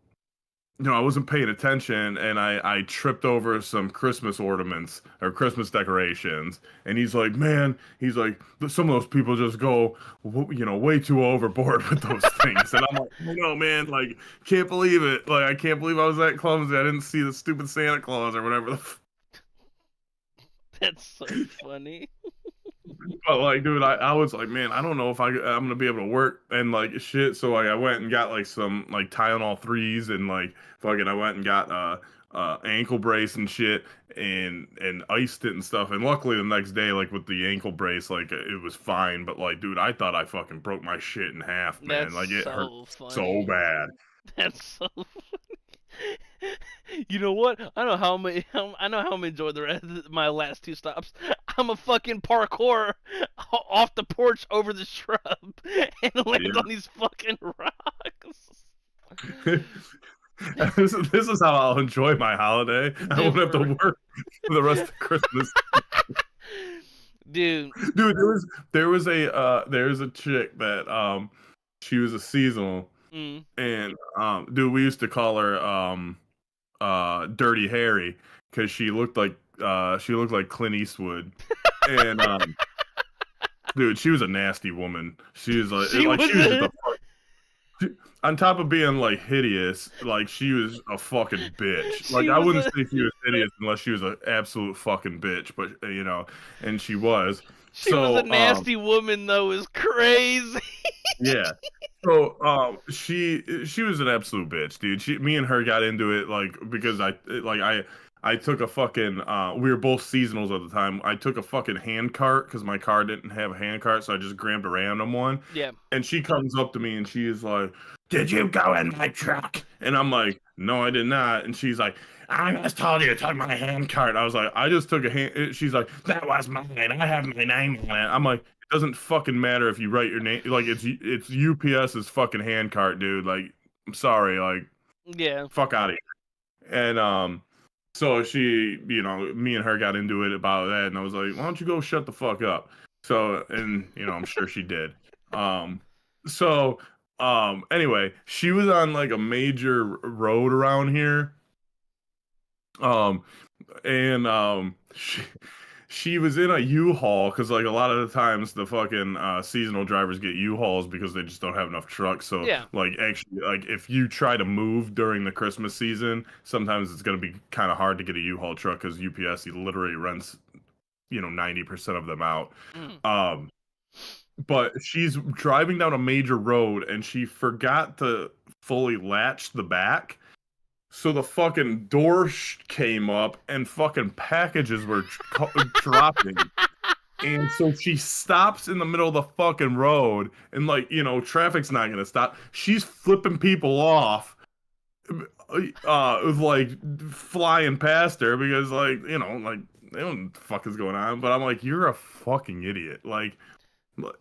I wasn't paying attention, and I tripped over some Christmas ornaments or Christmas decorations. And he's like, man, he's like, some of those people just go, way too overboard with those things. And I'm like, no, man, like, can't believe it. Like, I can't believe I was that clumsy. I didn't see the stupid Santa Claus or whatever That's so funny. But like, dude, I was like, man, I don't know if I'm gonna be able to work and like shit. So like, I went and got like some like Tylenol threes and like fucking, I went and got ankle brace and shit and iced it and stuff. And luckily the next day, like with the ankle brace, like it was fine. But like, dude, I thought I fucking broke my shit in half, man. That's Like it hurt so so funny. bad. That's so. You know what? I know how I know how I'm enjoy the rest of my last two stops. I'm a fucking parkour off the porch over the shrub and land on these fucking rocks. Yeah. This is how I'll enjoy my holiday. I Dude, won't have to for work for the rest of Christmas. dude. Dude, there's a chick that she was a seasonal, Mm. and dude, we used to call her Dirty Harry because she looked like Clint Eastwood. And dude, she was a nasty woman. She was She like was she was just a a on top of being like hideous, like she was a fucking bitch. Like she I was wouldn't a say she was hideous unless she was an absolute fucking bitch, but and she was. she was a So nasty woman though. Is crazy. yeah. So she was an absolute bitch, dude. Me and her got into it like because I took a fucking we were both seasonals at the time. I took a fucking hand cart because my car didn't have a hand cart, so I just grabbed a random one. Yeah. And she comes up to me and she is like, "Did you go in my truck?" And I'm like, "No, I did not." And she's like, "I just told you to take my hand cart." I was like, "I just took a hand." She's like, "That was mine. I have my name on it." I'm like, "It doesn't fucking matter if you write your name. Like it's UPS's fucking hand cart, dude. Like, I'm sorry. Like, Yeah. fuck out of here." And so she, me and her got into it about that, and I was like, "Why don't you go shut the fuck up?" So, and I'm sure she did. Um, so, anyway, she was on like a major road around here. Um, and she was in a U-Haul because like a lot of the times the fucking seasonal drivers get U-Hauls because they just don't have enough trucks. So Yeah. like actually like if you try to move during the Christmas season, sometimes it's gonna be kind of hard to get a U-Haul truck because UPS literally rents 90% of them out. Mm. Um, but she's driving down a major road and she forgot to fully latch the back. So the fucking door came up and fucking packages were dropping. And so she stops in the middle of the fucking road and like, traffic's not going to stop. She's flipping people off with like flying past her because like, like they don't know what the fuck is going on, but I'm like you're a fucking idiot. Like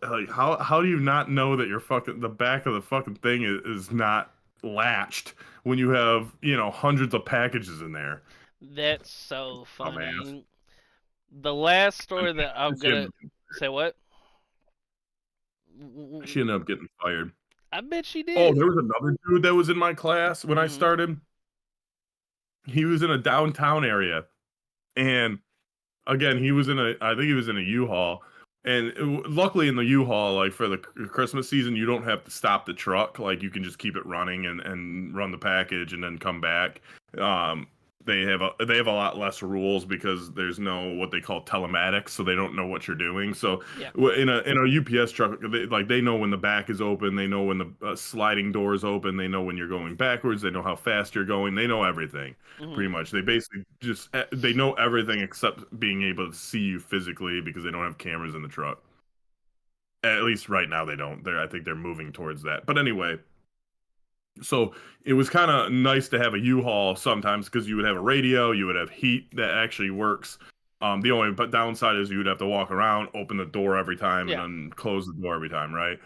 how do you not know that your fucking the back of the fucking thing is not latched when you have hundreds of packages in there? That's so Dumbass. funny. The last And story that I'm she ended, gonna say what? she ended up getting fired. I bet she Oh, did. there was another dude that was in my class when I Hmm. started. He was in a downtown area, and again, I think he was in a U-Haul. And luckily in the U-Haul, like for the Christmas season, you don't have to stop the truck. Like you can just keep it running and run the package and then come back. Um, they have a lot less rules because there's no what they call telematics, so they don't know what you're doing. So Yeah. in a UPS truck, they know when the back is open, they know when the sliding door is open, they know when you're going backwards, they know how fast you're going, they know everything Hmm. pretty much. They basically just they know everything except being able to see you physically because they don't have cameras in the truck. At least right now they don't. I think they're moving towards that. But anyway, So it was kind of nice to have a U-Haul sometimes because you would have a radio, you would have heat that actually works. The only downside is you would have to walk around, open the door every time, and Yeah. then close the door every time, right?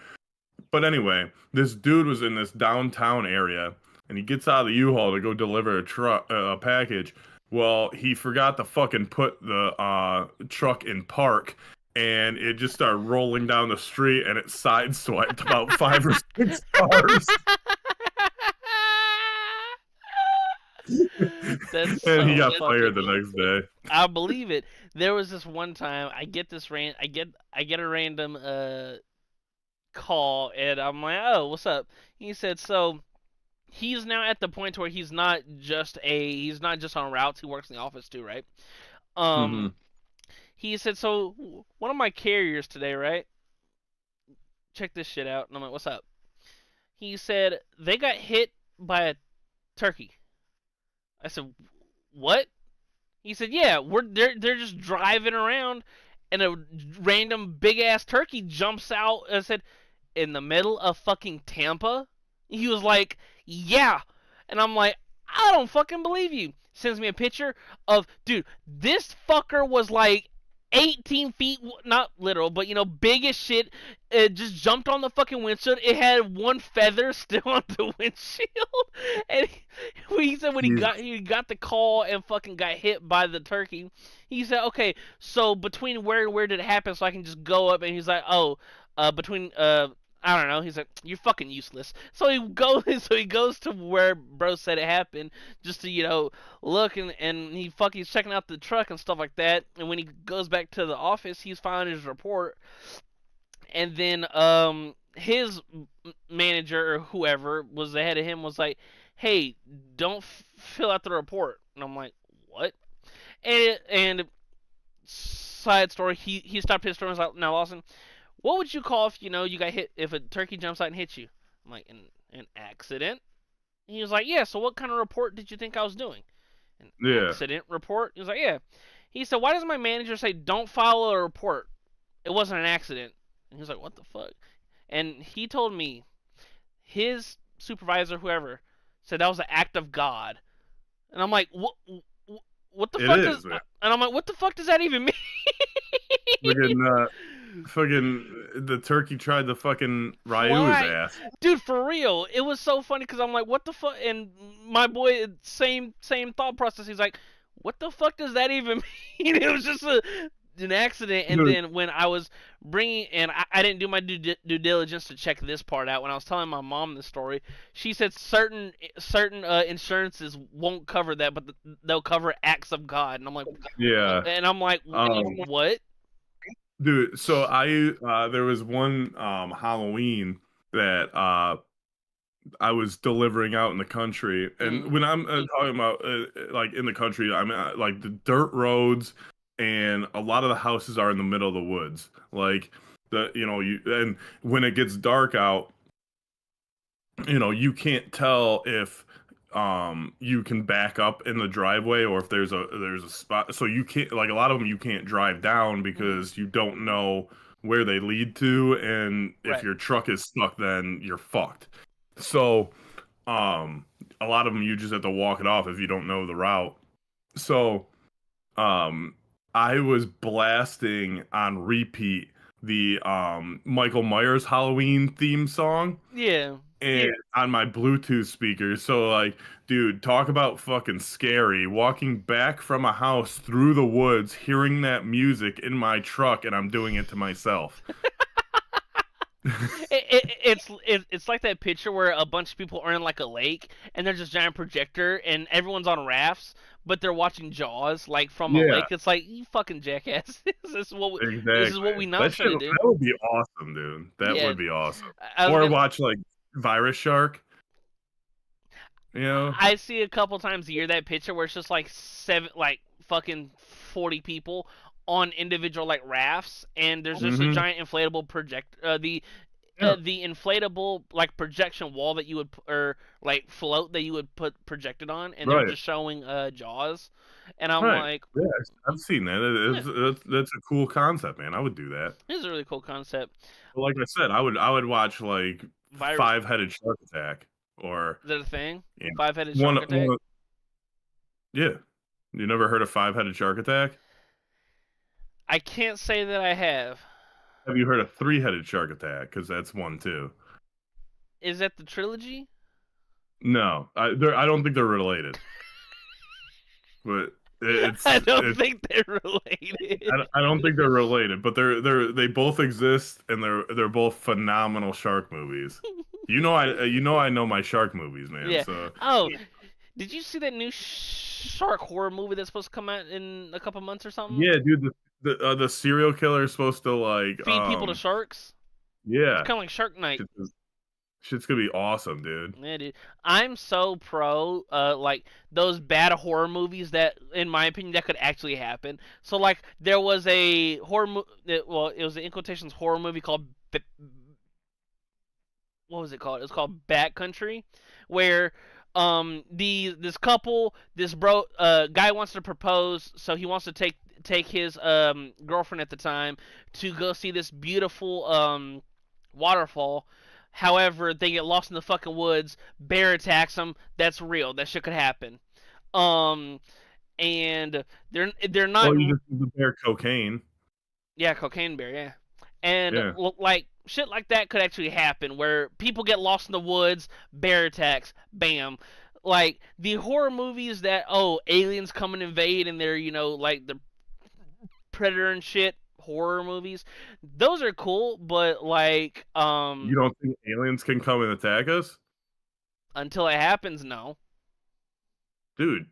But anyway, this dude was in this downtown area, and he gets out of the U-Haul to go deliver a package. Well, he forgot to fucking put the truck in park, and it just started rolling down the street, and it sideswiped about 5 or 6 cars. That's And he so got fired fucking. the next day. I believe it. There was this one time I get this I get a random call, and I'm like, oh, what's up? He said, so he's now at the point where he's not just on routes. He works in the office too, right? Hmm. He said, so one of my carriers today, right? Check this shit out. And I'm like, what's up? He said they got hit by a turkey. I said, what? He said, yeah, they're just driving around, and a random big ass turkey jumps out. I said, in the middle of fucking Tampa. He was like, yeah, and I'm like, I don't fucking believe you. Sends me a picture of, dude, this fucker was like 18 feet, not literal, but big as shit. It just jumped on the fucking windshield. It had one feather still on the windshield. And he said when Jesus. he got the call and fucking got hit by the turkey, he said, okay, so between where and where did it happen so I can just go up? And he's like, oh, between I don't know. He's like, you're fucking useless. So he goes. So he goes to where bro said it happened, just to look, and he's checking out the truck and stuff like that. And when he goes back to the office, he's filing his report. And then his manager or whoever was ahead of him was like, hey, don't fill out the report. And I'm like, what? And side story, he stopped his story and was like, now Lawson, what would you call if you got hit, if a turkey jumps out and hits you? I'm like, an accident. And he was like, yeah. So what kind of report did you think I was doing? An Yeah. accident report. He was like, yeah. He said, why does my manager say don't file a report? It wasn't an accident. And he was like, what the fuck? And he told me his supervisor, whoever, said that was an act of God. And I'm like, what the It fuck does? is, man. And I'm like, what the fuck does that even mean? Fucking, the turkey tried to fucking Ryu his Why, ass. dude? For real, it was so funny because I'm like, what the fuck? And my boy, same thought process. He's like, what the fuck does that even mean? It was just an accident. And Dude, then when I was bringing, and I didn't do my due diligence to check this part out. When I was telling my mom the story, she said certain insurances won't cover that, but they'll cover acts of God. And yeah. I'm like, what? Dude, so there was one Halloween that I was delivering out in the country, and Mm, when I'm talking about like in the country, I mean like the dirt roads, and a lot of the houses are in the middle of the woods. Like and when it gets dark out, you can't tell if you can back up in the driveway or if there's a spot. So you can't, like, a lot of them you can't drive down mm, because you don't know where they lead to, and if right. your truck is stuck, then you're fucked. So a lot of them you just have to walk it off if you don't know the route. So um I was blasting on repeat the Michael Myers Halloween theme song, Yeah. and on my Bluetooth speakers. So, like, dude, talk about fucking scary. Walking back from a house through the woods, hearing that music in my truck, and I'm doing it to myself. It's like that picture where a bunch of people are in like a lake and there's this giant projector and everyone's on rafts, but they're watching Jaws like from a Yeah, lake. It's like, you fucking jackass. This is what exactly. we not That finna do. would be awesome, dude. That Yeah, would be awesome. I was Or gonna. watch like Virus Shark. You know? I see a couple times a year that picture where it's just like fucking 40 people on individual like rafts, and there's just a Mm-hmm. giant inflatable project. Yeah. The inflatable like projection wall that you would or like float that you would put projected on, and they're Right. just showing Jaws, and I'm Right. like, Yeah, I've seen that. yeah, That's a cool concept, man. I would do that. this is a really cool concept. Like I said, I would watch like Virus. Five Headed Shark Attack or Is that a thing? you know, Five-headed one shark attack? one. Yeah, you never heard of five-headed shark attack? I can't say that I have. Have you heard of three-headed shark attack? Because that's one too. Is that the trilogy? No, I don't think they're related, but I don't it's think they're related. I don't think they're related, but they both exist and they're both phenomenal shark movies. I know my shark movies, man. Yeah. So Oh, did you see that new shark horror movie that's supposed to come out in a couple months or something? yeah, dude, the serial killer is supposed to like Feed people to sharks. It's yeah, kind of like Shark Night. shit's gonna be awesome, dude. Yeah, dude. I'm so pro like those bad horror movies that in my opinion that could actually happen. So like there was a well, it was an in quotations horror movie called what was it called? It was called Backcountry, where this couple, this guy wants to propose, so he wants to take his girlfriend at the time to go see this beautiful waterfall. However, they get lost in the fucking woods. Bear attacks them. That's real. That shit could happen. Um, and they're not. Well, you just compare cocaine. Yeah, cocaine bear. Yeah, and Yeah. like shit like that could actually happen where people get lost in the woods, bear attacks, bam. Like the horror movies that aliens come and invade and they're like the predator and shit horror movies. Those are cool, but like You don't think aliens can come and attack us? until it happens, no. Dude,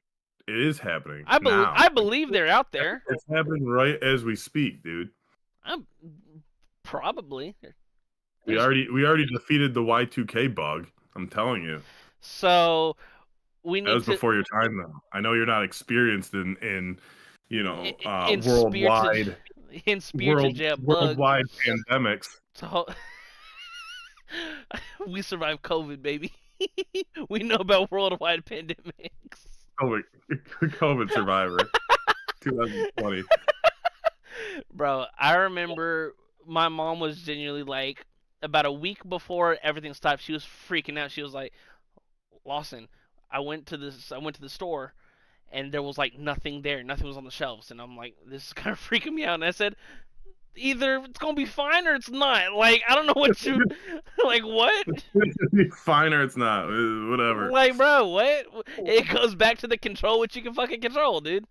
it is happening I now. believe they're out there. It's happening right as we speak, dude. I'm probably. We already defeated the Y2K bug. I'm telling you. So we That need was to before your time, though. I know you're not experienced in in spirited worldwide in spirited jet bug. worldwide pandemics. So we survived COVID, baby. We know about worldwide pandemics. COVID, COVID survivor, 2020. Bro, I remember my mom was genuinely like, about a week before everything stopped, she was freaking out. She was like, Lawson, I went to the store and there was like nothing there. Nothing was on the shelves. And I'm like, this is kind of freaking me out. And I said, either it's going to be fine or it's not. Like, I don't know what you, like, what? It's fine or it's not. Whatever. Like, bro, what? It goes back to the control what you can fucking control, dude.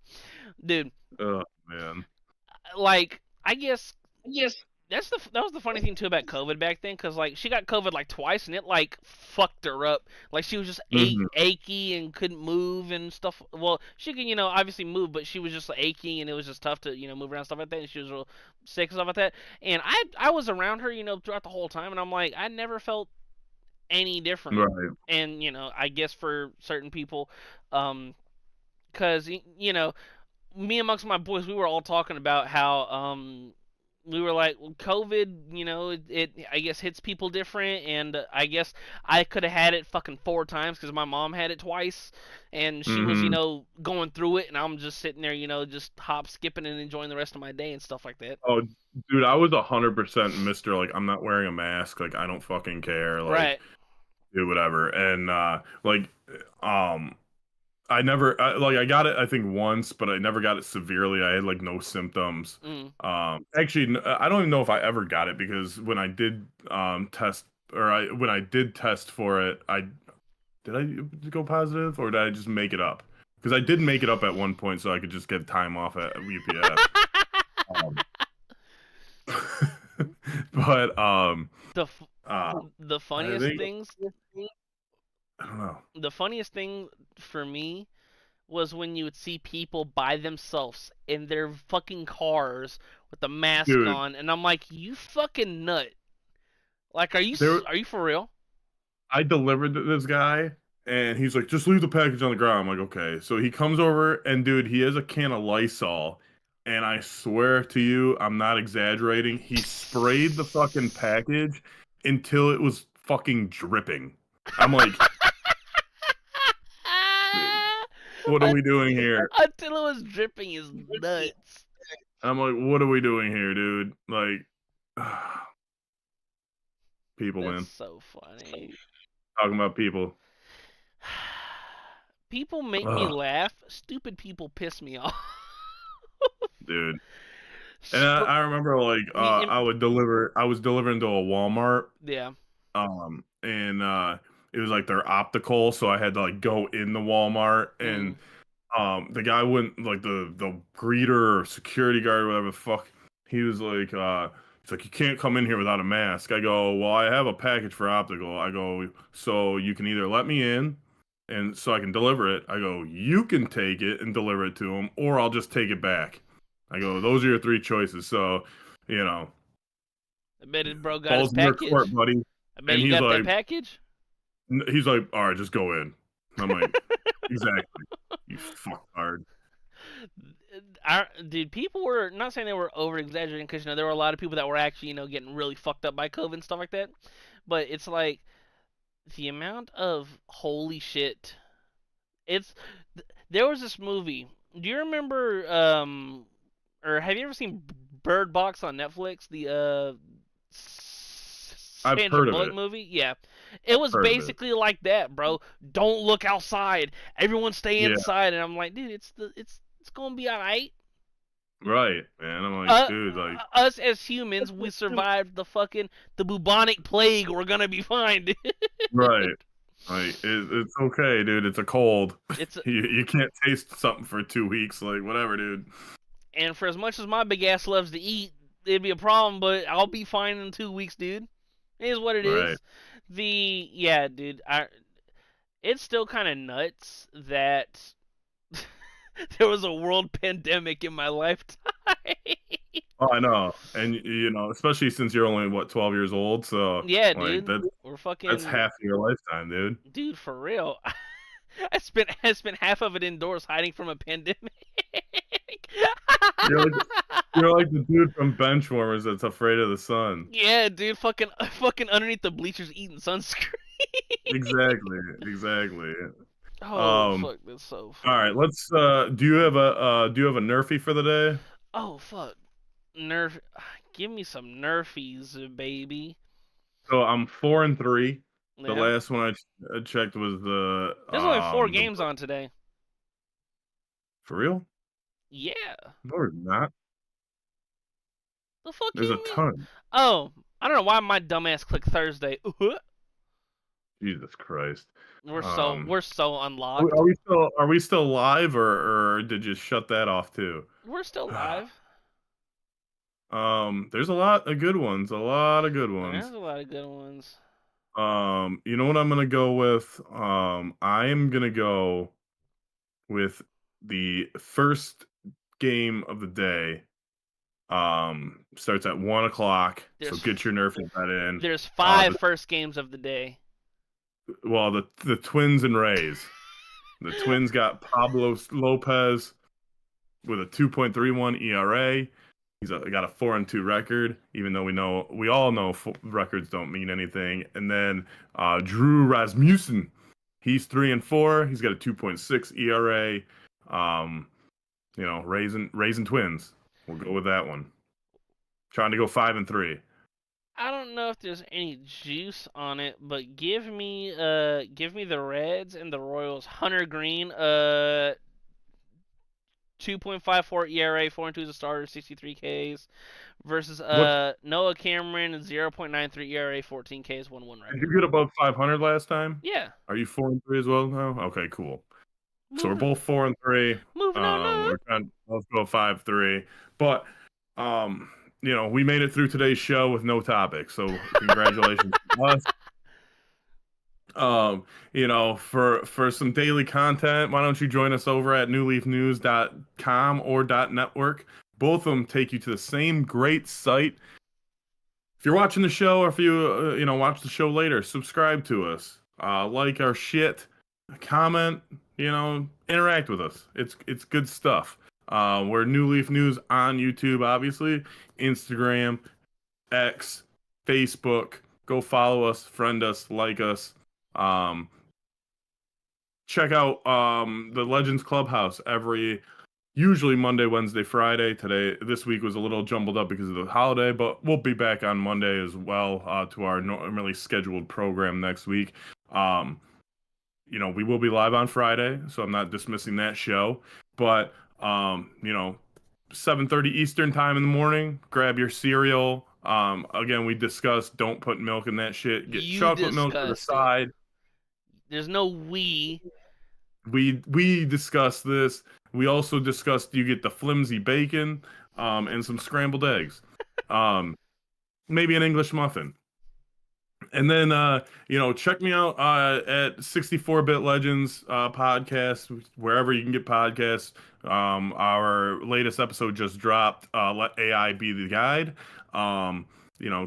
Dude, Oh man. like, I guess that was the funny thing too about COVID back then, cause like she got COVID like twice and it like fucked her up. Like she was just Mhm. achy and couldn't move and stuff. Well, she could obviously move, but she was just achy and it was just tough to move around stuff like that. And she was real sick and stuff like that. And I was around her throughout the whole time, and I'm like I never felt any different. Right. And I guess for certain people, cause me amongst my boys, we were all talking about how we were like, well, COVID, it I guess hits people different, and I guess I could have had it fucking 4 times because my mom had it twice, and she was Mhm. going through it, and I'm just sitting there, just hop skipping and enjoying the rest of my day and stuff like that. Oh, dude, I was 100% Mister. Like, I'm not wearing a mask. Like, I don't fucking care. Like, Right. do whatever. And um, I got it I think once, but I never got it severely. I had like no symptoms. Mm. Actually, I don't even know if I ever got it because when I did test or when I did test for it, I go positive or did I just make it up? Because I did make it up at one point so I could just get time off at UPS. Um, but the f- uh, the I funniest think things, I don't know. the funniest thing for me was when you would see people by themselves in their fucking cars with the mask Dude, on, and I'm like, you fucking nut. Like, there are you for real? I delivered to this guy, and he's like, "Just leave the package on the ground." I'm like, "Okay." So he comes over, and dude, he has a can of Lysol, and I swear to you, I'm not exaggerating. He sprayed the fucking package until it was fucking dripping. I'm like, "Dude, what are we doing here?" Until it was dripping is nuts. I'm like, "What are we doing here, dude?" Like, people, That's man. so funny. Talking about people. People make me Ugh, laugh. Stupid people piss me off. dude. And Sp- I remember like me and I was delivering to a Walmart, yeah. and it was like their optical, so I had to like go in the Walmart, and Mm. the guy wouldn't, like, the greeter or security guard or whatever the fuck, he was like, he's like, you can't come in here without a mask. I go, well, I have a package for optical. I go, so you can either let me in and so I can deliver it. I go, you can take it and deliver it to him, or I'll just take it back. I go, those are your three choices. So, you know, I bet his bro got his balls in your court, package. buddy. I bet And he got that package. he's like, all right, just go in. I'm like, exactly, you fucktard. Dude, people were not saying they were over exaggerating because there were a lot of people that were actually getting really fucked up by COVID and stuff like that. But it's like the amount of holy shit. It's there was this movie. Do you remember or have you ever seen Bird Box on Netflix? The I've Sandra heard of Bullock it. movie? Yeah. It was Heard of it. basically like that, bro. Don't look outside. Everyone stay Yeah, inside. And I'm like, dude, it's going to be all right. right, man. I'm like, Uh, dude, like, us as humans, we survived the bubonic plague. We're going to be fine, dude. right. Like, it's okay, dude. It's a cold. It's You can't taste something for 2 weeks. Like, whatever, dude. And for as much as my big ass loves to eat, it'd be a problem, but I'll be fine in 2 weeks, dude. It is what it Right. is. Yeah, dude. It's still kind of nuts that there was a world pandemic in my lifetime. Oh, I know. And especially since you're only what, 12 years old, so Yeah, like dude. We're that's fucking half of your lifetime, dude. dude for real. I spent half of it indoors hiding from a pandemic. You're like you're like the dude from Benchwarmers that's afraid of the sun. Yeah, dude, fucking underneath the bleachers eating sunscreen. Exactly. Exactly. Oh Um, fuck, that's so all right, funny. let's do you have a Nerfy for the day? Oh fuck, Nerf, give me some Nerfies, baby. So I'm 4-3. The Yeah, last one I checked was there's only four the games on today. for real? Yeah, No, there's not. the fuck There's a you mean? ton. Oh, I don't know why my dumbass clicked Thursday. Jesus Christ. We're so Um, we're so are we unlocked. are we still live, or did you shut that off too? We're still live. There's a lot of good ones. A lot of good There's ones. a lot of good ones. You know what I'm gonna go with? I am gonna go with the first game of the day. Starts at 1 o'clock, so There's get your Nerf bet in. there's Uh, five the, first games of the day. well, the Twins and Rays. The Twins got Pablo Lopez with a 2.31 ERA. Got a 4-2 record, even though we all know records don't mean anything. And then Drew Rasmussen, he's 3-4. He's got a 2.6 ERA. Um, raising Twins. We'll go with that one. Trying to go 5-3. I don't know if there's any juice on it, but give me the Reds and the Royals. Hunter Green, 2.54 ERA, 4 and 2 as a starter, 63 Ks versus What Noah Cameron, 0.93 ERA, 14 Ks, 1-1 did you record. get above 500 last time? Yeah, Are you 4-3 as well now? Okay, cool. So we're moving both 4-3. moving on We're up. trying to both go 5-3. But um, we made it through today's show with no topic. So congratulations to us. For some daily content, why don't you join us over at newleafnews.com or .network? Both of them take you to the same great site. If you're watching the show, or if you watch the show later, subscribe to us. Like our shit, comment, interact with us. It's good stuff. We're New Leaf News on YouTube, obviously, Instagram, X, Facebook. Go follow us, friend us, like us. Um, Check out the Legends Clubhouse usually Monday, Wednesday, Friday. This week was a little jumbled up because of the holiday, but we'll be back on Monday as well to our normally scheduled program next week. Um, we will be live on Friday, so I'm not dismissing that show. But 7:30 Eastern time in the morning, grab your cereal. Again, we discussed don't put milk in that shit. Get You chocolate milk to the discussed it. side. There's no we. We discussed this. We also discussed you get the flimsy bacon, and some scrambled eggs, um, maybe an English muffin. And then check me out at 64-bit Legends podcast, wherever you can get podcasts. Our latest episode just dropped. Let AI be the guide.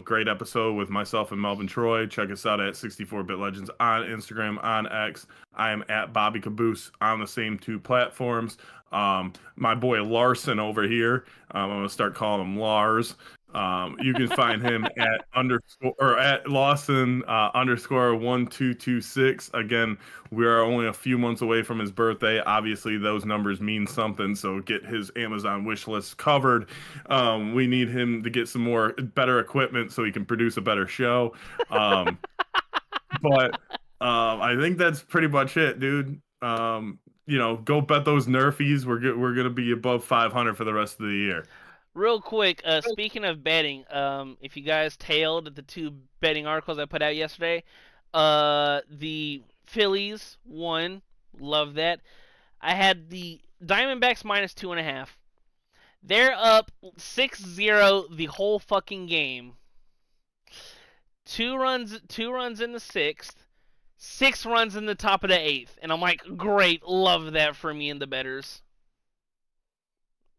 Great episode with myself and Melvin Troy. Check us out at 64-bit Legends on Instagram, on X. I am at Bobby Kaboose on the same two platforms. My boy Lawson over here, I'm gonna start calling him Lars. You can find him at Lawson underscore 1226. Again, we are only a few months away from his birthday. Obviously, those numbers mean something, so get his Amazon wish list covered. We need him to get some more better equipment so he can produce a better show. But I think that's pretty much it, dude. Go bet those Nerfies. We're gonna be above 500 for the rest of the year. Real quick, speaking of betting, if you guys tailed the two betting articles I put out yesterday, the Phillies won. Love that. I had the Diamondbacks minus 2.5. They're up 6-0 the whole fucking game. Two runs in the sixth, 6 runs in the top of the eighth, and I'm like, great, love that for me and the betters.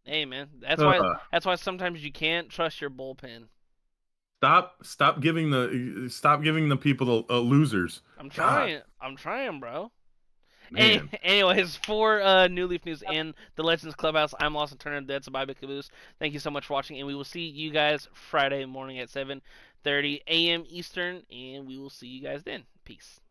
Hey man, that's why sometimes you can't trust your bullpen. Stop giving the people the losers. I'm God, trying, bro. man. Anyways, for New Leaf News and the Legends Clubhouse, I'm Lawson Turner. That's Bobby Kaboose. Thank you so much for watching, and we will see you guys Friday morning at 7:30 a.m. Eastern, and we will see you guys then. Peace.